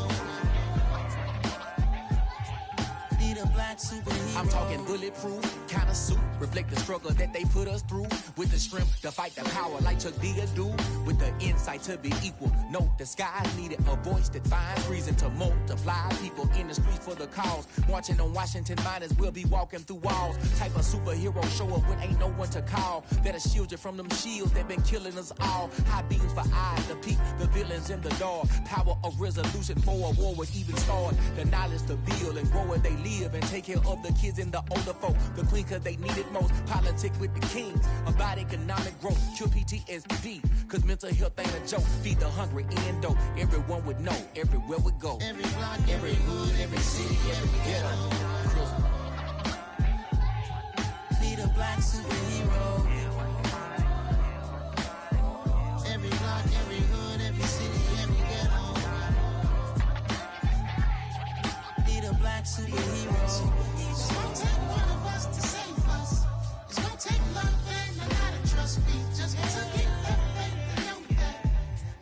Need a black superhero. I'm talking bulletproof, kind of suit reflect the struggle that they put us through. With the strength to fight the power like Chuck D do. With the insight to be equal. Note the skies needed a voice that finds reason to multiply. People in the streets for the cause. Marching on Washington, might as well be walking through walls. Type of superhero show up when ain't no one to call. That'll shield you from them shields that been killing us all. High beams for eyes to peek the villains in the dark. Power of resolution for a war would even start. The knowledge to build and grow where they live and take care of the kids and the older folk. The queen cause they need it most. Politic with the kings about economic growth. Cure PTSD cause mental health ain't a joke. Feed the hungry and dope. Everyone would know everywhere we go. Every block, every hood, every city, every ghetto. Need a black superhero. Every block, every hood, every city, every ghetto. Need a black superhero. It's gonna take one of us to save us. It's gonna take love and a lot of trust. We just got to get that faith and know that.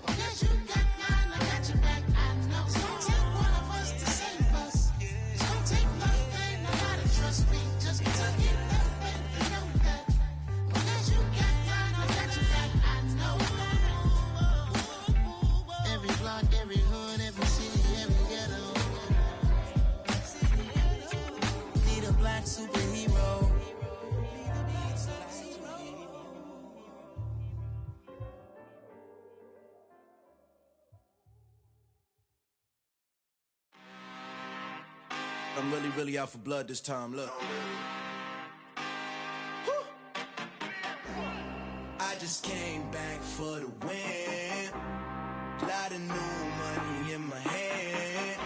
Because you got mine, I got your back. I know. It's gonna take one of us to save us. It's gonna take love and a lot of trust. We just got to get that faith and know that. Because you got mine, I got your back. I know. Every block, every hood, every city, every ghetto. Need a black superhero. I'm really out for blood this time, look. Woo. I just came back for the win. Lot of new money in my hand.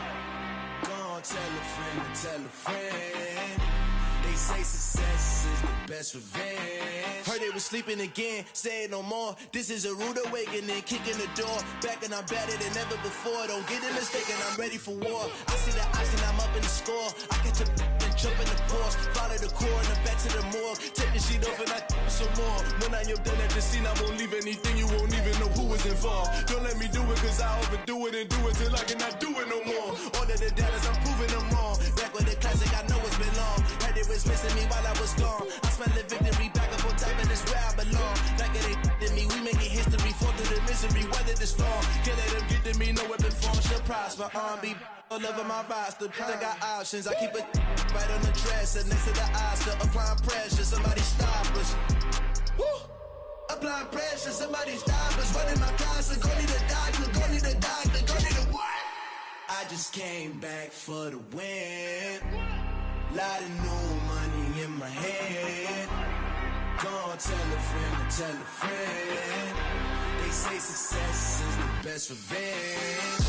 Gonna tell a friend to tell a friend. They say success is the best revenge. Heard they was sleeping again, say it no more. This is a rude awakening, kicking the door. Back and I'm better than ever before. Don't get it mistaken, I'm ready for war. I see the ox and I'm up in the score. I catch a and jump in the course. Follow the core and then back to the morgue. Take the sheet off and I some more. When I am done at the scene, I won't leave anything. You won't even know who was involved. Don't let me do it cause I overdo it and do it till I cannot do it no more. All of the doubters, I'm proving them wrong. Back with the classic, I know it's been long. Heard it was missing me while I was gone. I smell the victory back up on top and it's where I belong. Like it ain't to me, we making history. Fall through the misery, weather the storm. Can't let them get to me, no weapon form shall prosper. Be all over my roster, I got options. I keep it right on the dresser next to the Oscar. Applying pressure, somebody stop us. Woo! Applying pressure, somebody stop us. Running my closet, go need a doctor, go need a doctor, go need a what? I just came back for the win. Lot of new money in my hand. Gonna tell a friend to tell a friend. They say success is the best revenge.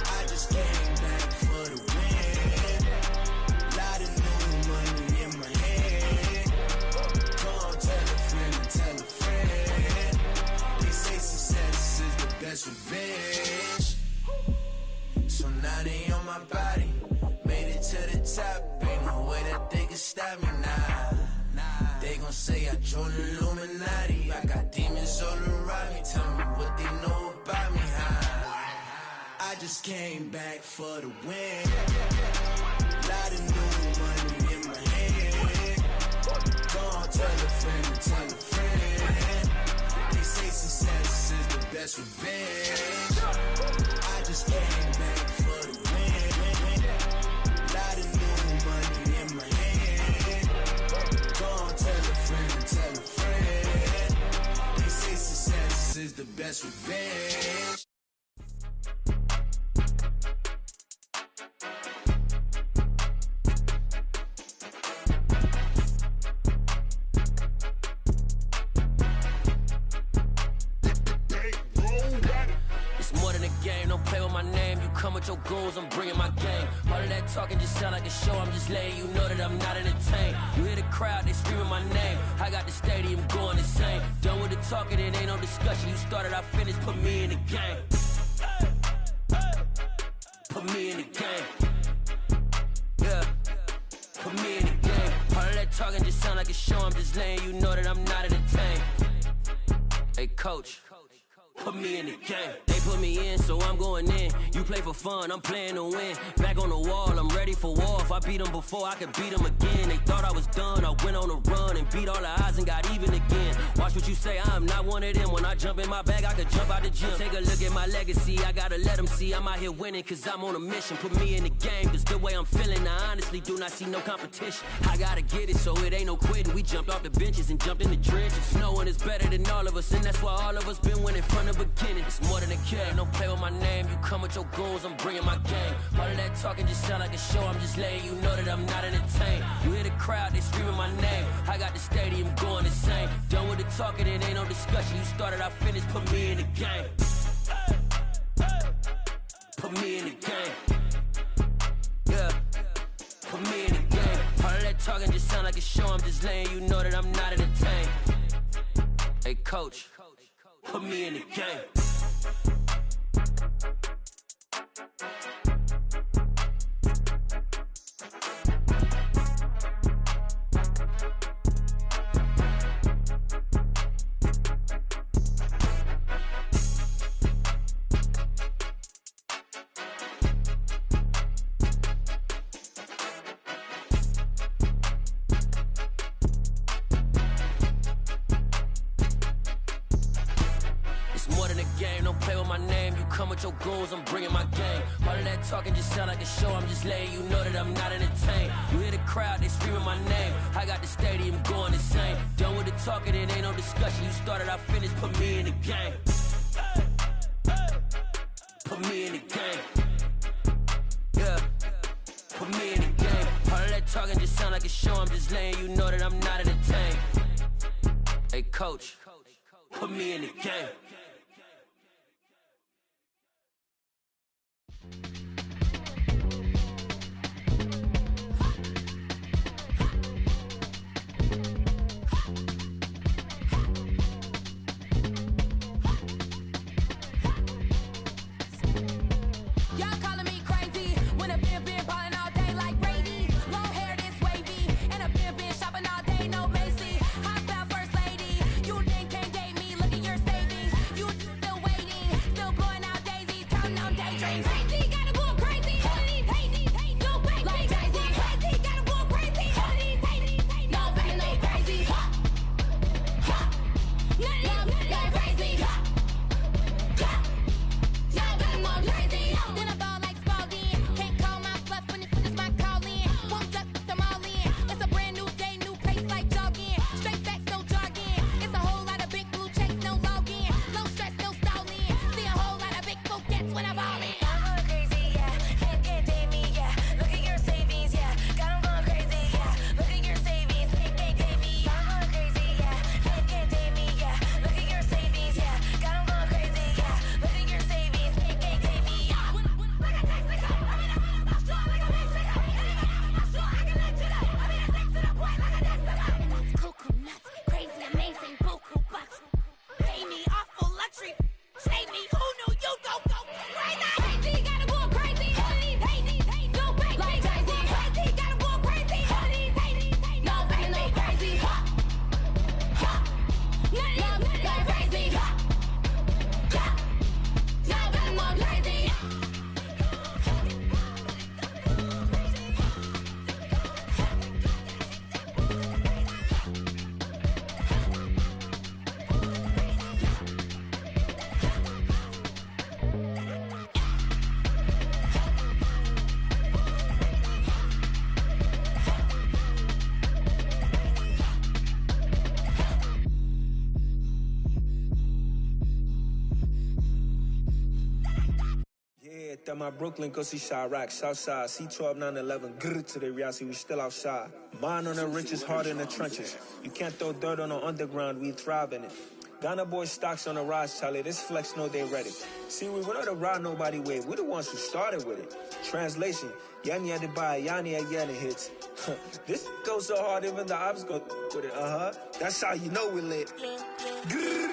I just came back for the win. Lot of new money in my hand. Gonna tell a friend to tell a friend. They say success is the best revenge. So now they on my body. Made it to the top. Ain't no way that they can stop me now. They gon' say I joined the Illuminati. I got demons all around me. Tell me what they know about me, huh? I just came back for the win. Lot of new money in my hand. Gonna tell a friend to tell a friend. They say success is the best revenge. I just came back for the win. Lot of new money in my hand. Gonna tell a friend to tell a friend. They say success is the best revenge. Come with your goons, I'm bringing my game. All of that talking just sound like a show, I'm just letting you know that I'm not entertained. You hear the crowd, they screaming my name. I got the stadium going insane. Done with the talking, it ain't no discussion. You started, I finished, put me in the game. Put me in the game. Yeah, put me in the game. All of that talking just sound like a show, I'm just letting you know that I'm not entertained. Hey coach, put me in the game. They put me in, so I'm going in. You play for fun, I'm playing to win. Back on the wall, I'm ready for war. If I beat them before, I could beat them again. They thought I was done, I went on a run and beat all the odds and got even again. Watch what you say, I'm not one of them. When I jump in my bag, I could jump out the gym. Take a look at my legacy, I gotta let them see I'm out here winning, cause I'm on a mission. Put me in the game, cause the way I'm feeling, I honestly do not see no competition. I gotta get it, so it ain't no quitting. We jumped off the benches and jumped in the trenches. No one is better than all of us, and that's why all of us been winning from the beginning. It's more than a game, don't play with my name. You come with your goons, I'm bringing my game. All of that talking just sound like a show, I'm just letting you know that I'm not entertained. You hear the crowd, they screaming my name. I got the stadium going insane. Done with the talking, it ain't no discussion. You started, I finished, put me in the game. Put me in the game. Yeah, put me in the game. All of that talking just sound like a show, I'm just letting you know that I'm not entertained. Hey coach, put me in the game. Your goals, I'm bringing my game. All of that talking just sound like a show, I'm just letting you know that I'm not entertained. You hear the crowd, they screaming my name. I got the stadium going insane. Done with the talking, it ain't no discussion. You started, I finished, put me in the game. Put me in the game. Yeah, put me in the game. All of that talking just sound like a show, I'm just letting you know that I'm not entertained. Hey coach, put me in the game. At my Brooklyn, go see Chirac, Southside, C12, 911, grrr to the reality, we still outside. Mine on the richest, heart in the trenches. You can't throw dirt on the underground, we thrive in it. Ghana boys stocks on the rise, Charlie, this flex know they ready. See, we were not to ride nobody with, we're the ones who started with it. Translation, Yani had to buy, Yani again it hits. This goes so hard, even the ops go with it, That's how you know we lit. Grrr,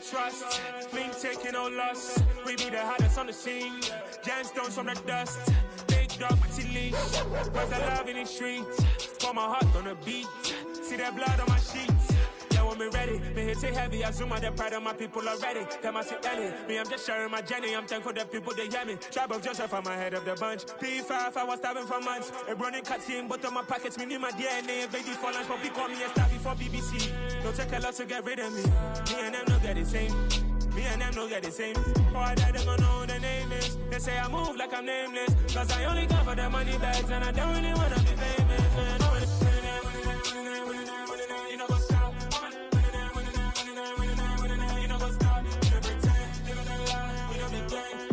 trust. Clean taking no loss. We be the hottest on the scene. Gemstones from the dust. Big dog, pretty leash. Where's the love in the streets? Pour my heart on the beat. See that blood on my sheets. Yeah, when me ready, me hit it heavy. I zoom out the pride of my people already. Them I see Ellie. Me, I'm just sharing my journey. I'm thankful that people they hear me. Tribe of Joseph, I'm ahead of the bunch. P5, I was starving for months. A running cuts in, but on my pockets, me need my DNA. Baby for lunch, but call me a star before BBC. Don't take a lot to get rid of me. Me and them no get the same. Me and them no get the same. For I die, they gon' know who the name is. They say I move like I'm nameless. Cause I only come for the money bags. And I don't really wanna be famous, man. You know what's up. You know what's up. You know pretend. Living a lie. We don't be gang. You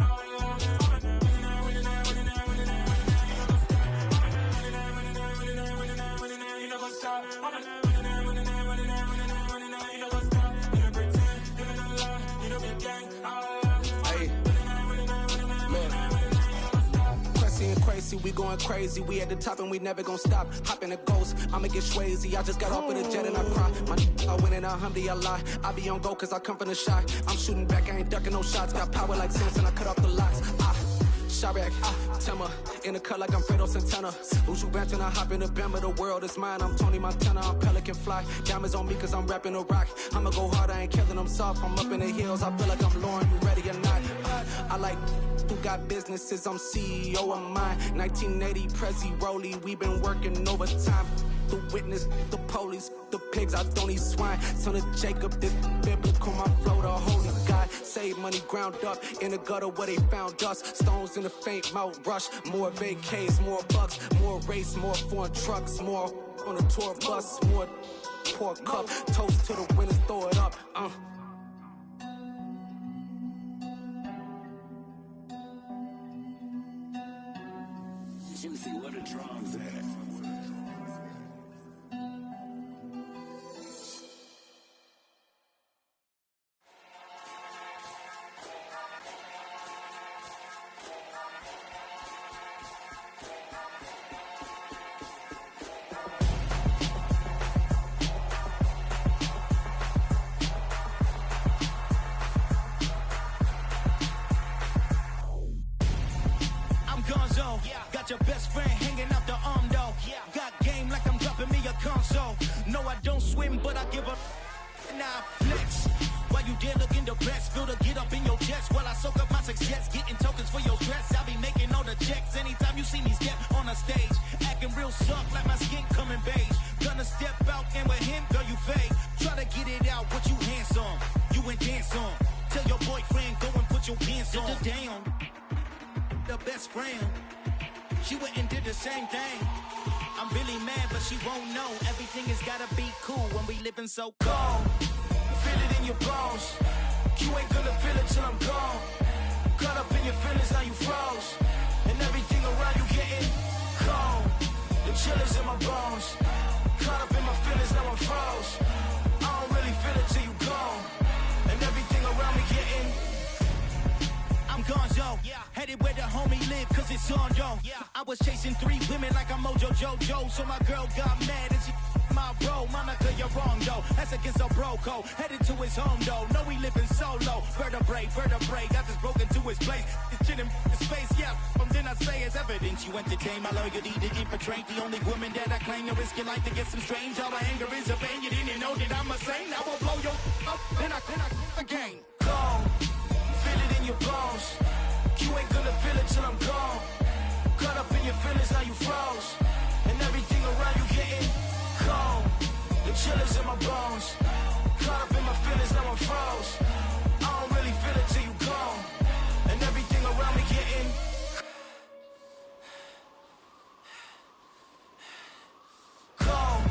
know what's up. Crazy, we going crazy. We at the top and we never gon' stop. Hop in a ghost, I'ma get swayzy. I just got off of the jet and I cry. I win in a Humvee, I lie. I be on go cause I come from the shot. I'm shooting back, I ain't ducking no shots. Got power like Samson, I cut off the locks. Shabak, Tema, in the cut like I'm Fredo Santana. Uju Banton, I hop in the Bama, the world is mine. I'm Tony Montana, I'm Pelican Fly. Diamonds on me cause I'm rapping a rock. I'ma go hard, I ain't killing them soft. I'm up in the hills, I feel like I'm Lauren, you ready or not? I like who got businesses, I'm CEO of mine. 1980 Prezi Rolly, we been working overtime. The witness, the police, the pigs, I don't eat swine. Son of Jacob, this biblical, my flow, the holy God. Save money ground up in the gutter where they found us. Stones in the faint Mount Rush. More vacays, more bucks, more race, more foreign trucks, more on a tour bus, more pour cup. Toast to the winners, throw it up. Juicy, where the drums at? Got your best friend hanging out the arm though. Got game like I'm dropping me a console. No, I don't swim, but I give a nah flex. While you there looking the best, feel the get up in your chest while I soak up my success, getting tokens for your dress. I be making all the checks anytime you see me step on a stage, acting real suck like my skin coming beige. Gonna step out and with him, girl, you fake. Try to get it out, what you handsome, you and dance on. Tell your boyfriend go and put your pants on. Down, the best friend. She went and did the same thing. I'm really mad, but she won't know. Everything has gotta be cool when we living so cold. Feel it in your bones. You ain't gonna feel it till I'm gone. Caught up in your feelings, now you froze. And everything around you getting cold. The chill is in my bones. Caught up in my feelings, now I'm froze. I don't really feel it till you gone. And everything around me getting I'm gonzo, headed where the homie live, cause it's on, yo. I was chasing 3 women like I'm Mojo Jojo, so my girl got mad and she my bro. Monica, you're wrong, though. That's against a bro code. Headed to his home, though. No, he living solo. Vertebrae, got this broken to his place. It's chilling in his face, yeah. From then I say it's evidence. You entertain my loyalty to infiltrate. The only woman that I claim to risk your life to get some strange. All my anger is a pain. You didn't know that I'm a saint. I will blow your up, then I again. Gone. Feel it in your bones. You ain't gonna feel it till I'm gone. Caught up in your feelings, now you froze. And everything around you getting cold. The chill is in my bones. Caught up in my feelings, now I'm froze. I don't really feel it till you gone. And everything around me getting cold.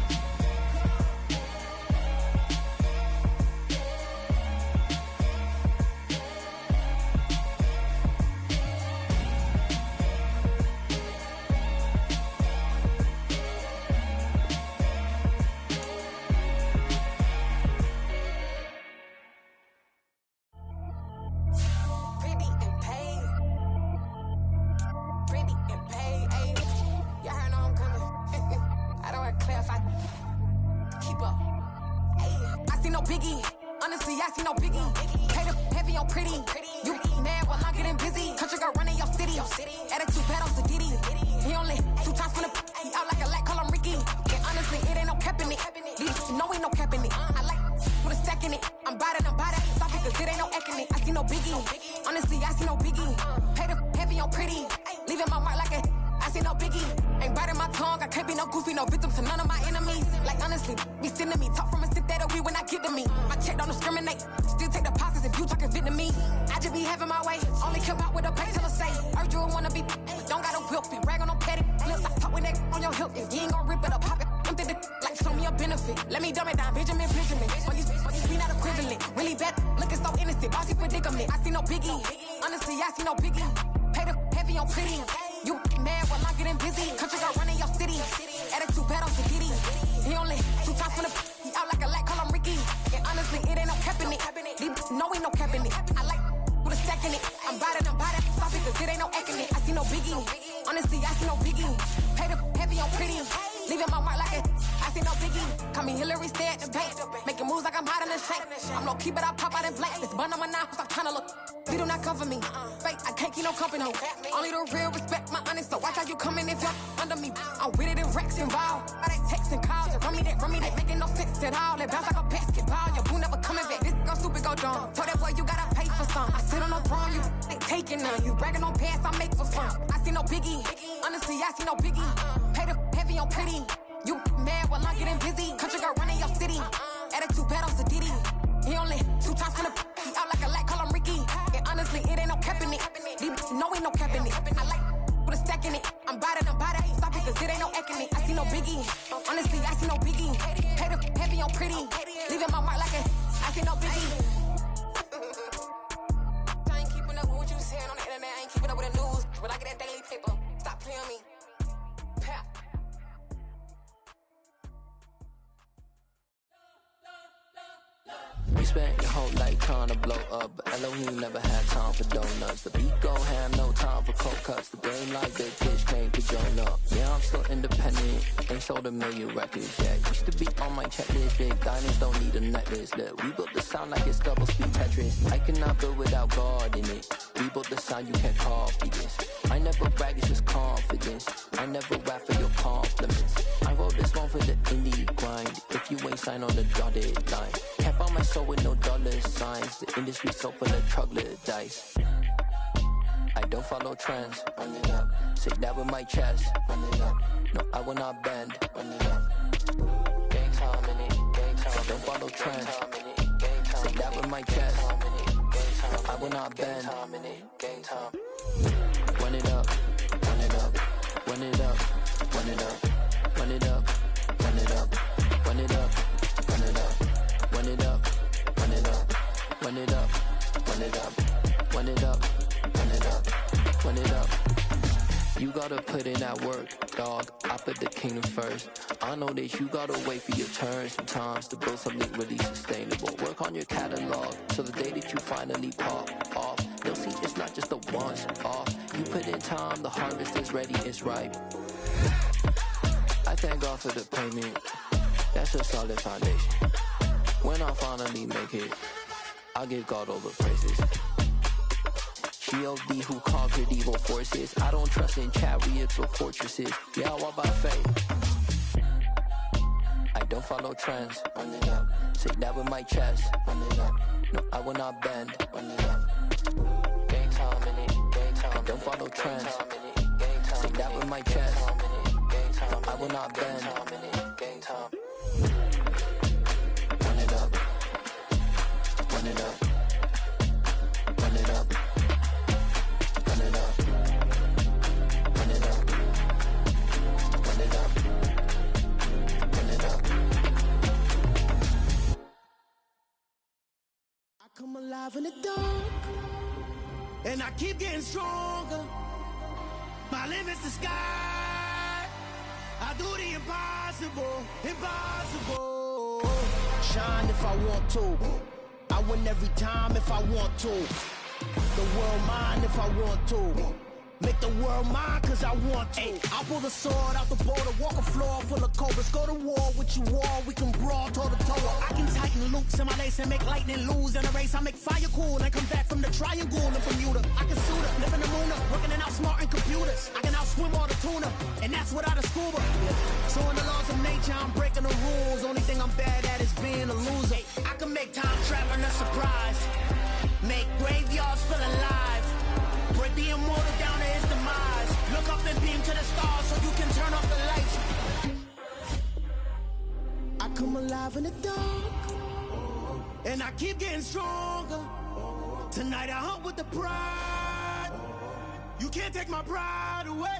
Biggie, honestly, I see no biggie. heavy on pretty. You mad while I'm getting busy. Country girl running your city. Attitude bad on Diddy. He only 2 times from the he out like a light, call him Ricky. And honestly, it ain't no cap in it. These know ain't no cap in it. I like with a stack in it. I'm bad at stop it, cause it ain't no acting it. I see no biggie. Honestly, I see no biggie. Pay the heavy on pretty. Leaving my mark like a I see no biggie. Ain't biting my tongue. I can't be no goofy, no victim to none of my enemies. Like honestly, be sending me talk from a sit that we when I get to me. My check don't discriminate. Still take deposits if you talking Vietnamese. I just be having my way. Only come out with a pay till I say. Heard you wanna be, but don't got a whip. Be rag on no petty. Look, I talk with that on your hip. If you ain't gon' rip it up, pop it. Empty the like show me a benefit. Let me dumb it down, Benjamin. For you be not equivalent. Really bad, looking so innocent. Bossy predicament. I see no biggie. Honestly, I see no biggie. Pay the heavy on pretty. You mad while I'm getting busy. Country girl running your city. Attitude bad on Diddy. He only 2 times from the he out like a light, call him Ricky. And honestly, it ain't no cap in it. These know ain't no cap in it. I like with a stack in it. I'm biting. Stop it, cause it ain't no acting it. I see no biggie. Honestly, I see no biggie. Pay the heavy on pretty. Leaving my mark like I see no biggie. Call me Hillary, stay at the bank. Making moves like I'm hot in the shank. I'm low key, but I pop out in blank. This bun on my knife, stop trying to look. They do not cover me. Fake, I can't keep no company. Only the real respect my honest. So watch how you coming if you're under me. I'm with it and Rex involved. I they texting calls and run me that making no sense at all. They bounce like a basketball. Your boo never coming back. This go stupid, go dumb. Told that boy you gotta pay for some. I sit on no throne, you ain't taking none. You bragging on pants, I make for fun. I see no biggie. Honestly, I see no biggie. Pay the heavy on pretty. You mad while I'm getting busy. Country girl running your city. Attitude bad on Diddy. He only 2 times from the he out like a light, call him Ricky. And honestly, it ain't no cap in it. These know ain't no cap in it. I like with a stack in it. I'm biting. Stop it, cause it ain't no acting it. I see no biggie. Honestly, I see no biggie. Pay the heavy on pretty. Leaving my mark like a I see no biggie. I ain't keeping up with what you saying on the internet. I ain't keeping up with the news. But I get that daily paper. Stop playing me. Pap. We spent your whole life trying to blow up, but Elohim never had time for donuts. The beat go ham, no time for cold cuts. The game like the kids came to join up. Yeah, I'm still independent, ain't sold 1 million records yet. Used to be on my checklist, big diamonds don't need a necklace. Look, we built the sound like it's double speed Tetris. I cannot build without God in it. We built the sound, you can't copy this. I never brag, it's just confidence. I never rap for your compliments. I wrote this one for the indie grind. If you ain't signed on the dotted line, can't buy my soul with no dollar signs. The industry so full of troglodytes. I don't follow trends. Run it up. Say that with my chest. Run it up. No, I will not bend. Run it up. Gang time in it. Gang time. I don't follow trends. Say that with my chest. No, I will not bend. Gang time. Run it up. Run it up. Run it up. Run it up. Run it up. Run it up. Run it up. Run it up. Run it up. Run it up. Run it up. Run it up. Run it up. Run it up. Run it up. You gotta put in that work, dog. I put the kingdom first. I know that you gotta wait for your turn sometimes to build something really sustainable. Work on your catalog so the day that you finally pop off, you'll see it's not just a once off. You put in time, the harvest is ready, it's ripe. I thank God for the payment. That's a solid foundation. When I finally make it, I'll give God all the praises. G.O.D. who conquered evil forces. I don't trust in chariots or fortresses. Yeah, I walk by faith. I don't follow trends. Run it up. Say that with my chest. Run it up. No, I will not bend. Run it up. Game time in it. Game time. I don't follow trends. Say that with my chest. No, I will not bend. Game time. Run it up. Run it up. Run it up. Run it up. Run it up. Run it up. Run it up. I come alive in the dark, and I keep getting stronger. My limit's the sky. I do the impossible, impossible. Shine if I want to. I win every time if I want to. The world mine if I want to. Make the world mine cause I want to. Ay, I'll pull the sword out the border, walk a floor full of cobras. Go to war with you all, we can brawl toe to toe. I can tighten loops in my lace and make lightning lose in a race. I make fire cool and come back from the triangle in Bermuda. I can suit her, live in the moon, working and outsmarting computers. I can outswim all the tuna, and that's without a scuba. So in the laws of nature, I'm breaking the rules. Only thing I'm bad at is being a loser. I can make time traveling a surprise, make graveyards feel alive, break the immortal down to his demise. Look up and beam to the stars so you can turn off the lights. I come alive in the dark, and I keep getting stronger. Tonight I hunt with the pride. You can't take my pride away.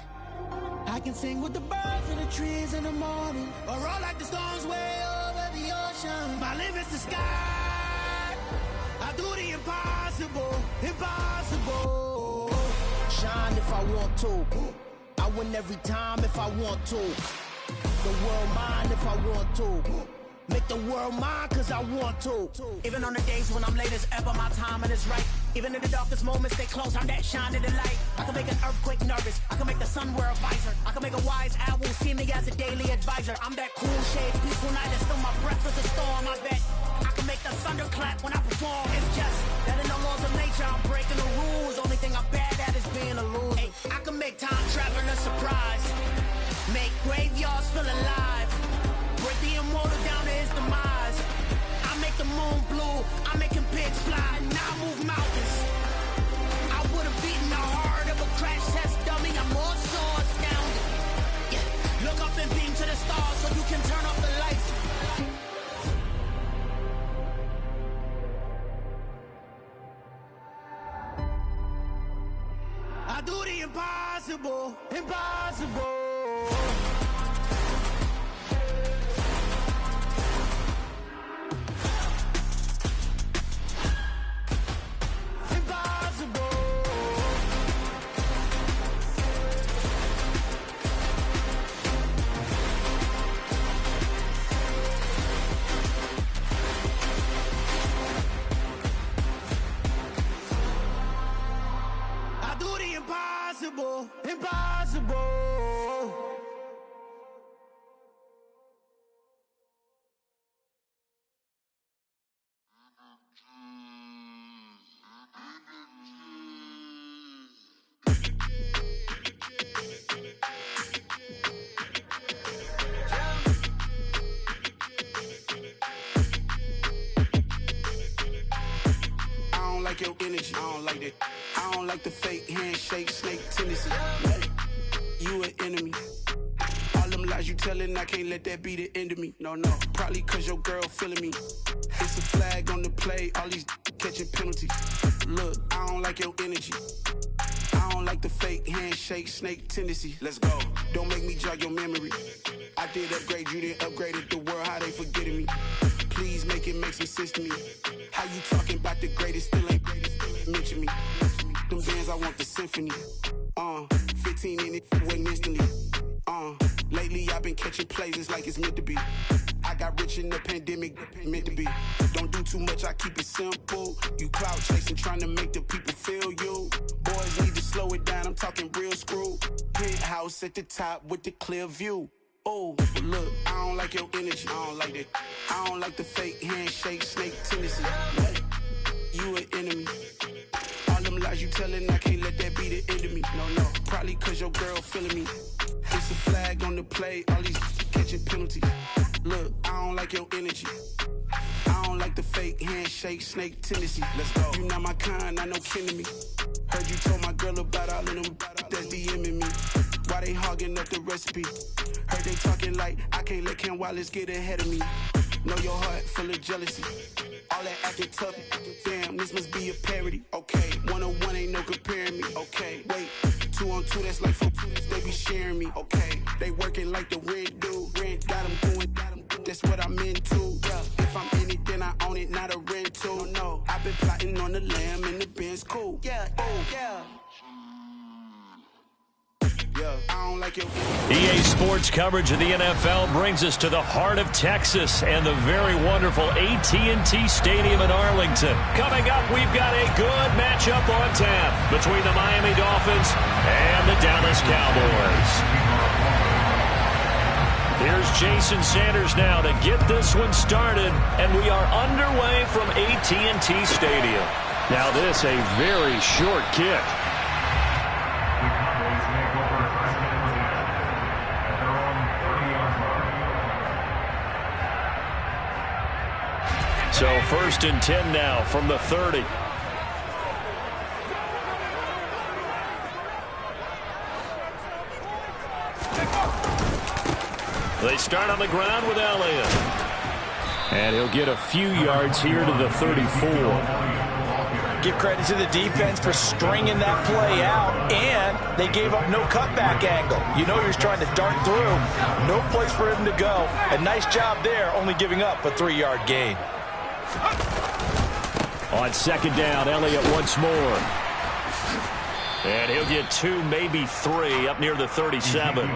I can sing with the birds and the trees in the morning, or roll like the storms way over the ocean. My limit's the sky. I do the impossible, impossible. Shine if I want to. I win every time if I want to. The world mine if I want to. Make the world mine cause I want to. Even on the days when I'm late as ever, my timing is right. Even in the darkest moments, stay close, I'm that shine of the light. I can make an earthquake nervous, I can make the sun wear a visor. I can make a wise owl see me as a daily advisor. I'm that cool shade, peaceful night, and still my breath is a storm, I bet. I can make the thunder clap when I perform. It's just that in the laws of nature, I'm breaking the rules. Only thing I'm bad at is being a loser. Hey, I can make time traveling a surprise, make graveyards feel alive, break the immortal down to his demise. I make the moon blue, I'm making pigs fly, now I move mountains. I would have beaten the heart of a crash test dummy. I'm more so astounded. Yeah. Look up and beam to the stars so you can turn off the lights. I do the impossible, impossible. Impossible, impossible. I don't like your energy, I don't like that. I don't like the fake handshake, snake tendency. You an enemy. All them lies you telling, I can't let that be the end of me. No, probably cause your girl feeling me. It's a flag on the play, all these catching penalties. Look, I don't like your energy. I don't like the fake handshake, snake tendency. Let's go. Don't make me jog your memory. I did upgrade, you didn't upgrade it. The world, how they forgetting me. Please make it make some sense to me. How you talking about the greatest, still ain't greatest, still ain't mention me. Them bands, I want the symphony. 15 in it, wasn't instantly. Lately I've been catching plays, it's like it's meant to be. I got rich in the pandemic, meant to be. Don't do too much, I keep it simple. You clout chasing, trying to make the people feel you. Boys need to slow it down, I'm talking real screw. Penthouse at the top with the clear view. Oh, look, I don't like your energy, I don't like that. I don't like the fake handshake, snake tendency. You an enemy. All them lies you telling, I can't let that be the end of me. No, probably cause your girl feeling me. It's a flag on the play, all these catching penalties. Look, I don't like your energy. I don't like the fake handshake, snake tendency. Let's go. You not my kind, I know kin to me. Heard you told my girl about all of them that's DMing me. Why they hogging up the recipe? Heard they talking like I can't let Ken Wallace get ahead of me. Know your heart full of jealousy. All that acting tough, damn, this must be a parody. Okay, 1-on-1 ain't no comparing me. Okay, wait, 2-on-2, that's like 4-2, they be sharing me. Okay, they working like the rent do. Rent got them doing, that's what I'm into. Yeah, if I'm in it, then I own it, not a rental. No, I've been plotting on the lamb and the Benz cool. Yeah, yeah. I don't like your EA Sports coverage of the NFL brings us to the heart of Texas and the very wonderful AT&T Stadium in Arlington. Coming up, we've got a good matchup on tap between the Miami Dolphins and the Dallas Cowboys. Here's Jason Sanders now to get this one started, and we are underway from AT&T Stadium. Now this a very short kick. So 1st and 10 now from the 30. They start on the ground with Elliott. And he'll get a few yards here to the 34. Give credit to the defense for stringing that play out, and they gave up no cutback angle. You know he was trying to dart through. No place for him to go. A nice job there, only giving up a 3-yard gain. On 2nd down, Elliott once more. And he'll get 2, maybe 3 up near the 37.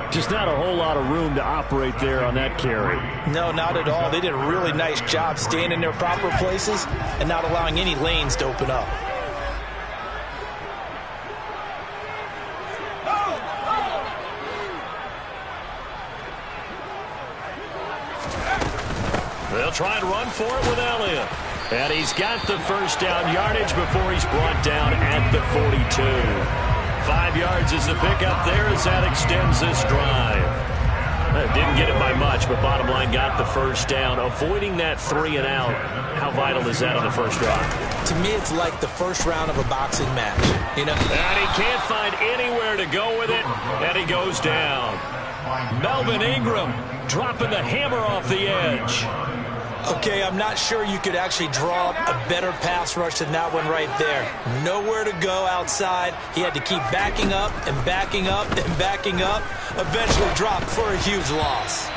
Just not a whole lot of room to operate there on that carry. No, not at all. They did a really nice job staying in their proper places and not allowing any lanes to open up. They'll try and run for it with Elliott. And he's got the 1st down yardage before he's brought down at the 42. 5 yards is the pickup there as that extends this drive. Didn't get it by much, but bottom line got the 1st down. Avoiding that 3 and out, how vital is that on the first drive? To me, it's like the first round of a boxing match. You know? And he can't find anywhere to go with it, and he goes down. Melvin Ingram dropping the hammer off the edge. Okay, I'm not sure you could actually draw a better pass rush than that one right there. Nowhere to go outside. He had to keep backing up and backing up and backing up. Eventually dropped for a huge loss.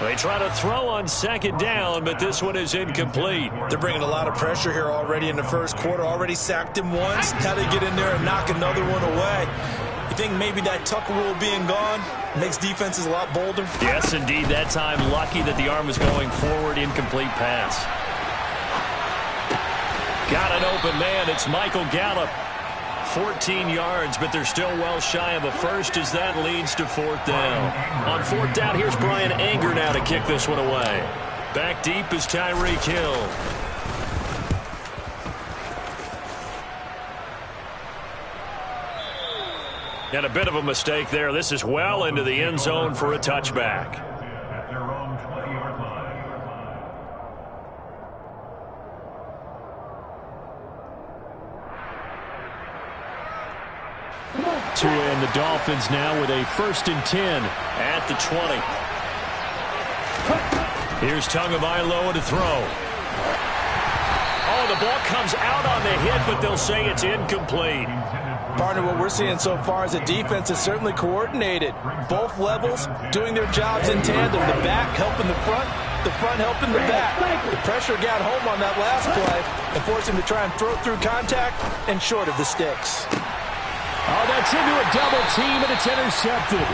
They try to throw on 2nd down, but this one is incomplete. They're bringing a lot of pressure here already in the first quarter. Already sacked him once. Now they get in there and knock another one away. You think maybe that Tucker rule being gone makes defenses a lot bolder? Yes, indeed. That time, lucky that the arm was going forward. Incomplete pass. Got an open man. It's Michael Gallup. 14 yards, but they're still well shy of a first as that leads to 4th down. On 4th down, here's Brian Anger now to kick this one away. Back deep is Tyreek Hill. And a bit of a mistake there. This is well into the end zone for a touchback. At their own 20-yard line. To end the Dolphins now with a 1st and 10 at the 20. Here's Tagovailoa to throw. Oh, the ball comes out on the hit, but they'll say it's incomplete. Partner, what we're seeing so far is the defense is certainly coordinated. Both levels doing their jobs in tandem. The back helping the front helping the back. The pressure got home on that last play and forced him to try and throw through contact and short of the sticks. Oh, that's into a double team, and it's intercepted.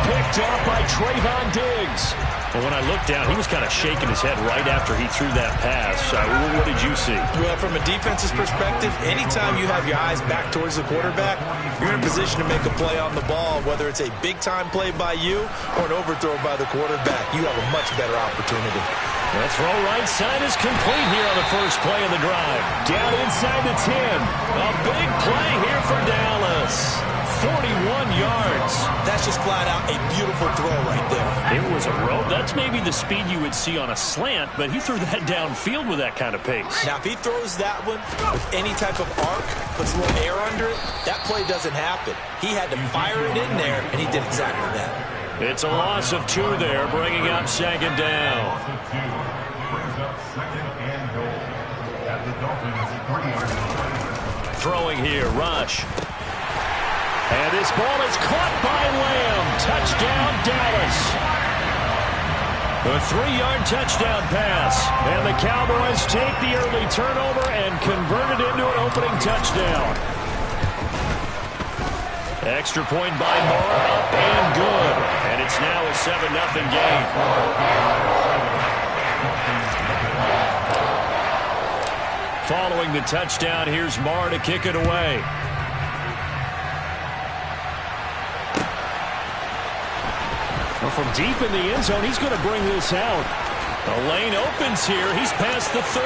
Picked up by Trayvon Diggs. But when I looked down, he was kind of shaking his head right after he threw that pass. What did you see? Well, from a defense's perspective, anytime you have your eyes back towards the quarterback, you're in a position to make a play on the ball, whether it's a big-time play by you or an overthrow by the quarterback. You have a much better opportunity. The throw right side is complete here on the first play of the drive. Down inside the 10. A big play here for Dallas. 41 yards. That's just flat out a beautiful throw right there. It was a rope. That's maybe the speed you would see on a slant, but he threw that downfield with that kind of pace. Now, if he throws that one with any type of arc, puts a little air under it, that play doesn't happen. He had to fire it in there, and he did exactly that. It's a loss of 2 there, bringing up 2nd down. Brings up 2nd and goal. At the Dolphins' 3-yard line. Throwing here, Rush. And this ball is caught by Lamb. Touchdown, Dallas. A 3-yard touchdown pass. And the Cowboys take the early turnover and convert it into an opening touchdown. Extra point by Moore, up and good. And it's now a 7-0 game. Following the touchdown, here's Moore to kick it away. from deep in the end zone. He's going to bring this out. The lane opens here. He's past the 30.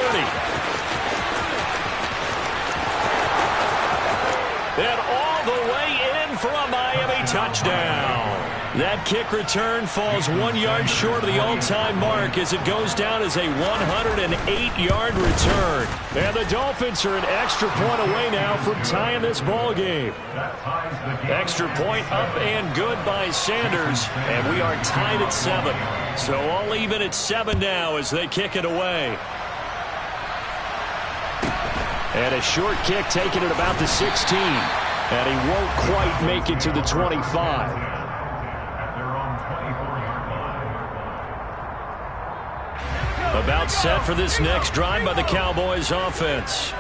And all the way in for a Miami touchdown. That kick return falls 1 yard short of the all-time mark as it goes down as a 108-yard return. And the Dolphins are an extra point away now from tying this ball game. Extra point up and good by Sanders, and we are tied at 7. So all even at 7 now as they kick it away. And a short kick taken at about the 16. And he won't quite make it to the 25. About set for this next drive by the Cowboys offense.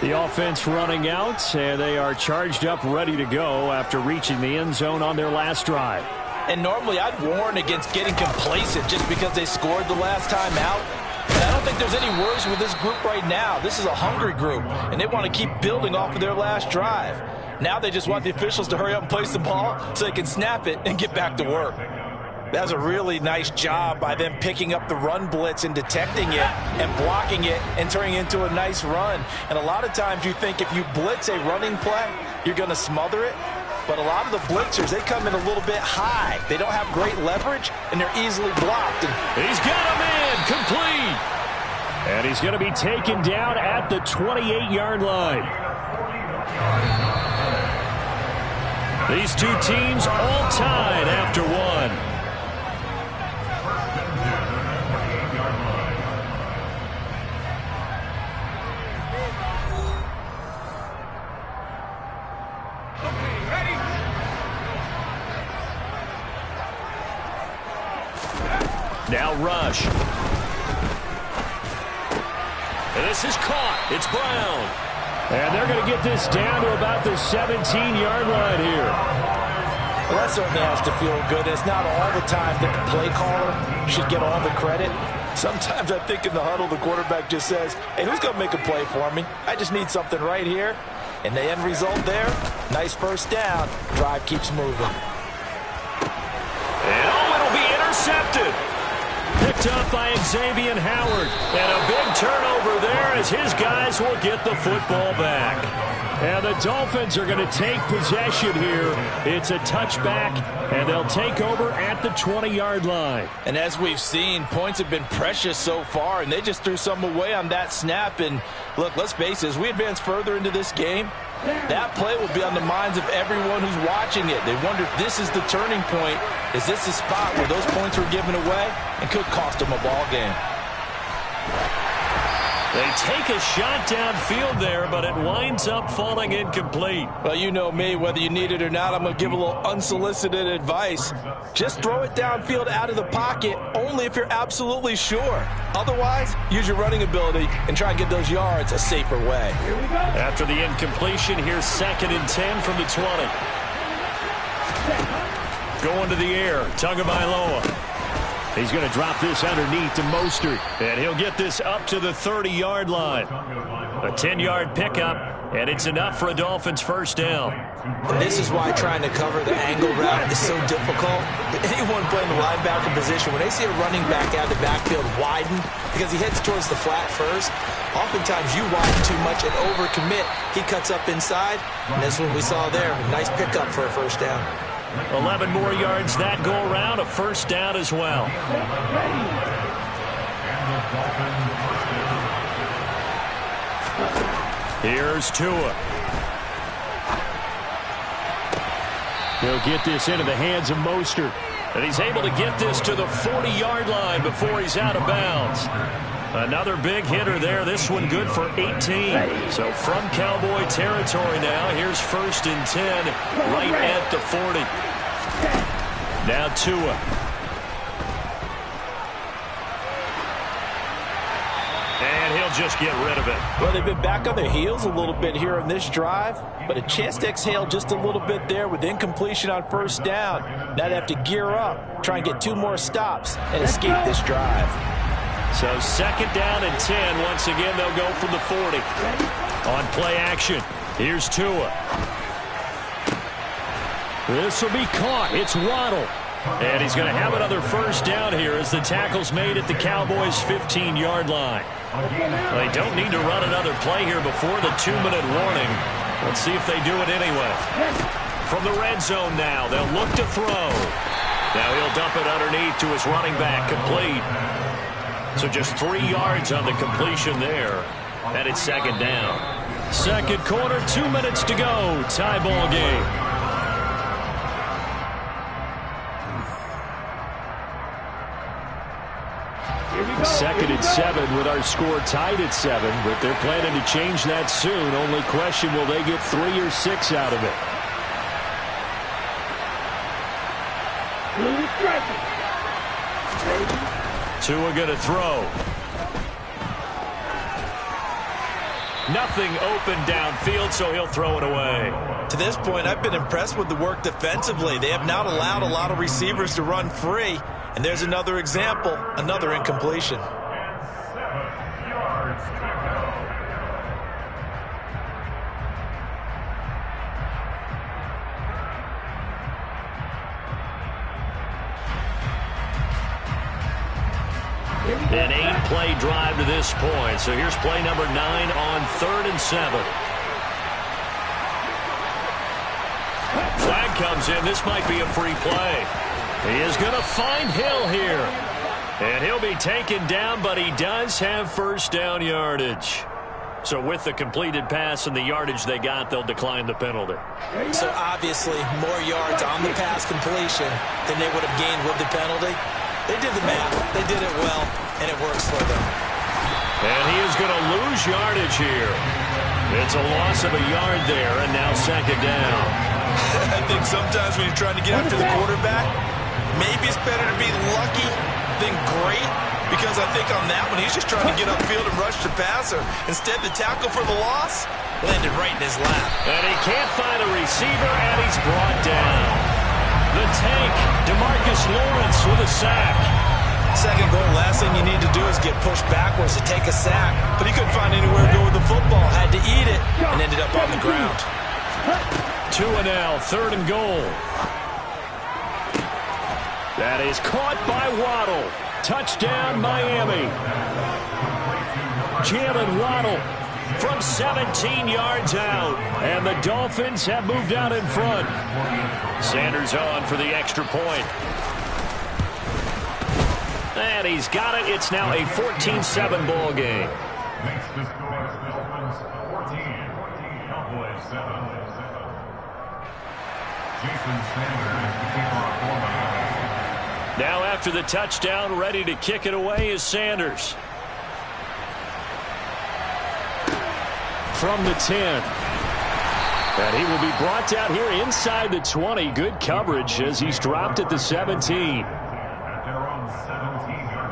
The offense running out, and they are charged up, ready to go after reaching the end zone on their last drive. And normally I'd warn against getting complacent just because they scored the last time out. But I don't think there's any worries with this group right now. This is a hungry group, and they want to keep building off of their last drive. Now they just want the officials to hurry up and place the ball so they can snap it and get back to work. That was a really nice job by them picking up the run blitz and detecting it and blocking it and turning it into a nice run. And a lot of times you think if you blitz a running play, you're going to smother it. But a lot of the blitzers, they come in a little bit high. They don't have great leverage, and they're easily blocked. And he's got a man complete. And he's going to be taken down at the 28-yard line. These two teams all tied after one. Now rush. And this is caught. It's Brown. And they're going to get this down to about the 17-yard line here. Well, that certainly has to feel good. It's not all the time that the play caller should get all the credit. Sometimes I think in the huddle, the quarterback just says, hey, who's going to make a play for me? I just need something right here. And the end result there, nice first down. Drive keeps moving. And it'll be intercepted. Picked up by Xavier Howard. And a big turnover there as his guys will get the football back. And the Dolphins are going to take possession here. It's a touchback, and they'll take over at the 20-yard line. And as we've seen, points have been precious so far, and they just threw some away on that snap. And look, let's face it, as we advance further into this game, that play will be on the minds of everyone who's watching it. They wonder if this is the turning point. Is this the spot where those points were given away and could cost them a ball game? They take a shot downfield there, but it winds up falling incomplete. Well, you know me, whether you need it or not, I'm going to give a little unsolicited advice. Just throw it downfield out of the pocket only if you're absolutely sure. Otherwise, use your running ability and try and get those yards a safer way. After the incompletion, here's 2nd and 10 from the 20. Going to the air, Tagovailoa. He's going to drop this underneath to Mostert, and he'll get this up to the 30-yard line. A 10-yard pickup, and it's enough for a Dolphins first down. And this is why trying to cover the angle route is so difficult. Anyone playing the linebacker position, when they see a running back out of the backfield widen, because he heads towards the flat first, oftentimes you widen too much and overcommit. He cuts up inside, and that's what we saw there. A nice pickup for a first down. 11 more yards that go around, a first down as well. Here's Tua. He'll get this into the hands of Mostert. And he's able to get this to the 40-yard line before he's out of bounds. Another big hitter there. This one good for 18. So from Cowboy territory now, here's 1st and 10 right at the 40. Now Tua. And he'll just get rid of it. Well, they've been back on their heels a little bit here in this drive, but a chance to exhale just a little bit there with incompletion on first down. Now they have to gear up, try and get 2 more stops and escape this drive. So 2nd down and 10. Once again, they'll go from the 40. On play action, here's Tua. This will be caught. It's Waddle. And he's going to have another first down here as the tackle's made at the Cowboys' 15-yard line. They don't need to run another play here before the 2-minute warning. Let's see if they do it anyway. From the red zone now, they'll look to throw. Now he'll dump it underneath to his running back, complete. So just 3 yards on the completion there. And it's second down. Second quarter, 2 minutes to go. Tie ball game. Second and 7 with our score tied at 7, but they're planning to change that soon. Only question, will they get 3 or 6 out of it? Tua going to throw. Nothing open downfield, so he'll throw it away. To this point, I've been impressed with the work defensively. They have not allowed a lot of receivers to run free. And there's another example, another incompletion. An 8-play drive to this point. So here's play number 9 on 3rd and 7. Flag comes in. This might be a free play. He is going to find Hill here. And he'll be taken down, but he does have first down yardage. So with the completed pass and the yardage they got, they'll decline the penalty. So obviously more yards on the pass completion than they would have gained with the penalty. They did the math. They did it well, and it works for them. And he is going to lose yardage here. It's a loss of a yard there, and now second down. I think sometimes when you're trying to get after the quarterback, maybe it's better to be lucky than great, because I think on that one, he's just trying to get upfield and rush the passer. Instead, the tackle for the loss landed right in his lap. And he can't find a receiver, and he's brought down. The tank, DeMarcus Lawrence with a sack. Second goal, last thing you need to do is get pushed backwards to take a sack. But he couldn't find anywhere to go with the football. Had to eat it and ended up on the ground. 2 and now, 3rd and goal. That is caught by Waddle. Touchdown, Miami. Jalen Waddle from 17 yards out. And the Dolphins have moved out in front. Sanders on for the extra point. And he's got it. It's now a 14-7 ball game. Makes the score Dolphins 14, Cowboys 7. Jason Sanders, the keeper of 4 Miami. Now after the touchdown, ready to kick it away is Sanders. From the 10. And he will be brought down here inside the 20. Good coverage as he's dropped at the 17. At their own 17-yard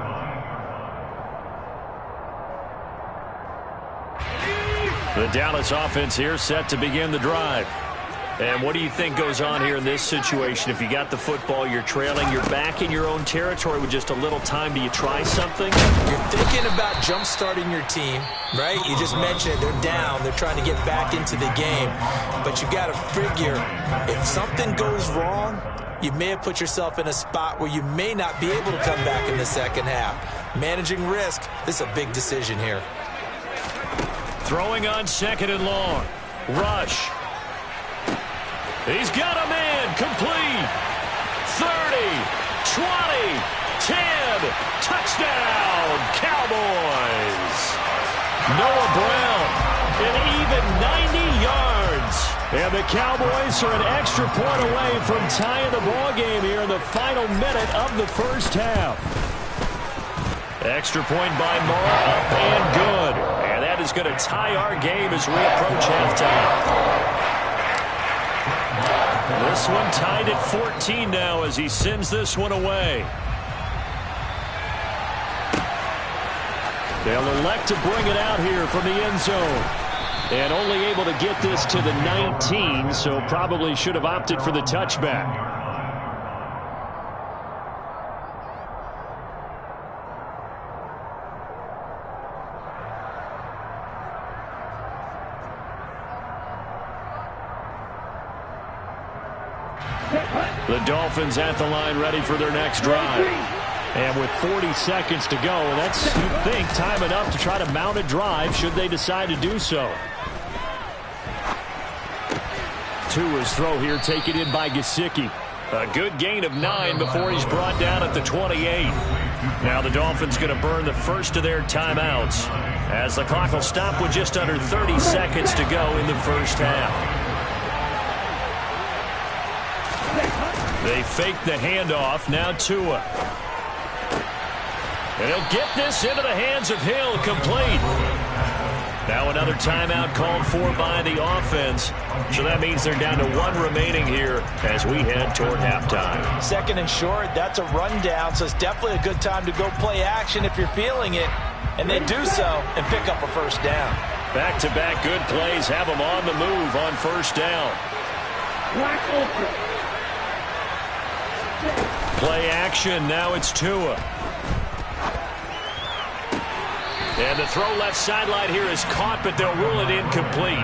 line. The Dallas offense here set to begin the drive. And what do you think goes on here in this situation? If you got the football, you're trailing, you're back in your own territory with just a little time. Do you try something? You're thinking about jump-starting your team, right? You just mentioned it. They're down. They're trying to get back into the game. But you got to figure, if something goes wrong, you may have put yourself in a spot where you may not be able to come back in the second half. Managing risk, this is a big decision here. Throwing on 2nd and long. Rush. He's got a man, complete. 30, 20, 10, touchdown, Cowboys. Noah Brown, an even 90 yards. And the Cowboys are an extra point away from tying the ball game here in the final minute of the first half. Extra point by Moore, up and good. And that is going to tie our game as we approach halftime. This one tied at 14 now as he sends this one away. They'll elect to bring it out here from the end zone. And only able to get this to the 19, so probably should have opted for the touchback. The Dolphins at the line ready for their next drive. And with 40 seconds to go, that's, you'd think, time enough to try to mount a drive should they decide to do so. Tua's throw here taken in by Gesicki. A good gain of 9 before he's brought down at the 28. Now the Dolphins going to burn the first of their timeouts as the clock will stop with just under 30 seconds to go in the first half. They fake the handoff. Now Tua. And he'll get this into the hands of Hill, complete. Now another timeout called for by the offense. So that means they're down to 1 remaining here as we head toward halftime. Second and short, that's a rundown, so it's definitely a good time to go play action if you're feeling it. And they do so and pick up a first down. Back-to-back good plays have them on the move on first down. Play action, now it's Tua. And the throw left sideline here is caught, but they'll rule it incomplete.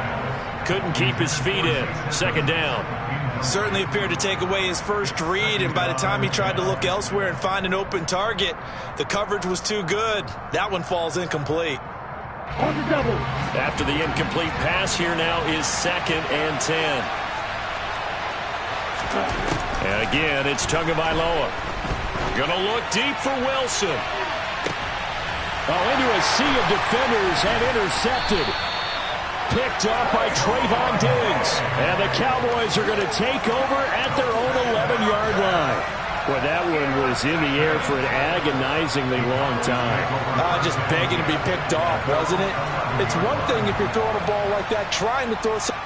Couldn't keep his feet in. Second down. Certainly appeared to take away his first read, and by the time he tried to look elsewhere and find an open target, the coverage was too good. That one falls incomplete. On the double. After the incomplete pass, here now is 2nd and 10. And again, it's Tagovailoa. Gonna look deep for Wilson. Oh, into a sea of defenders and intercepted. Picked up by Trayvon Diggs. And the Cowboys are going to take over at their own 11-yard line. Boy, that one was in the air for an agonizingly long time. Just begging to be picked off, wasn't it? It's one thing if you're throwing a ball like that, trying to throw something.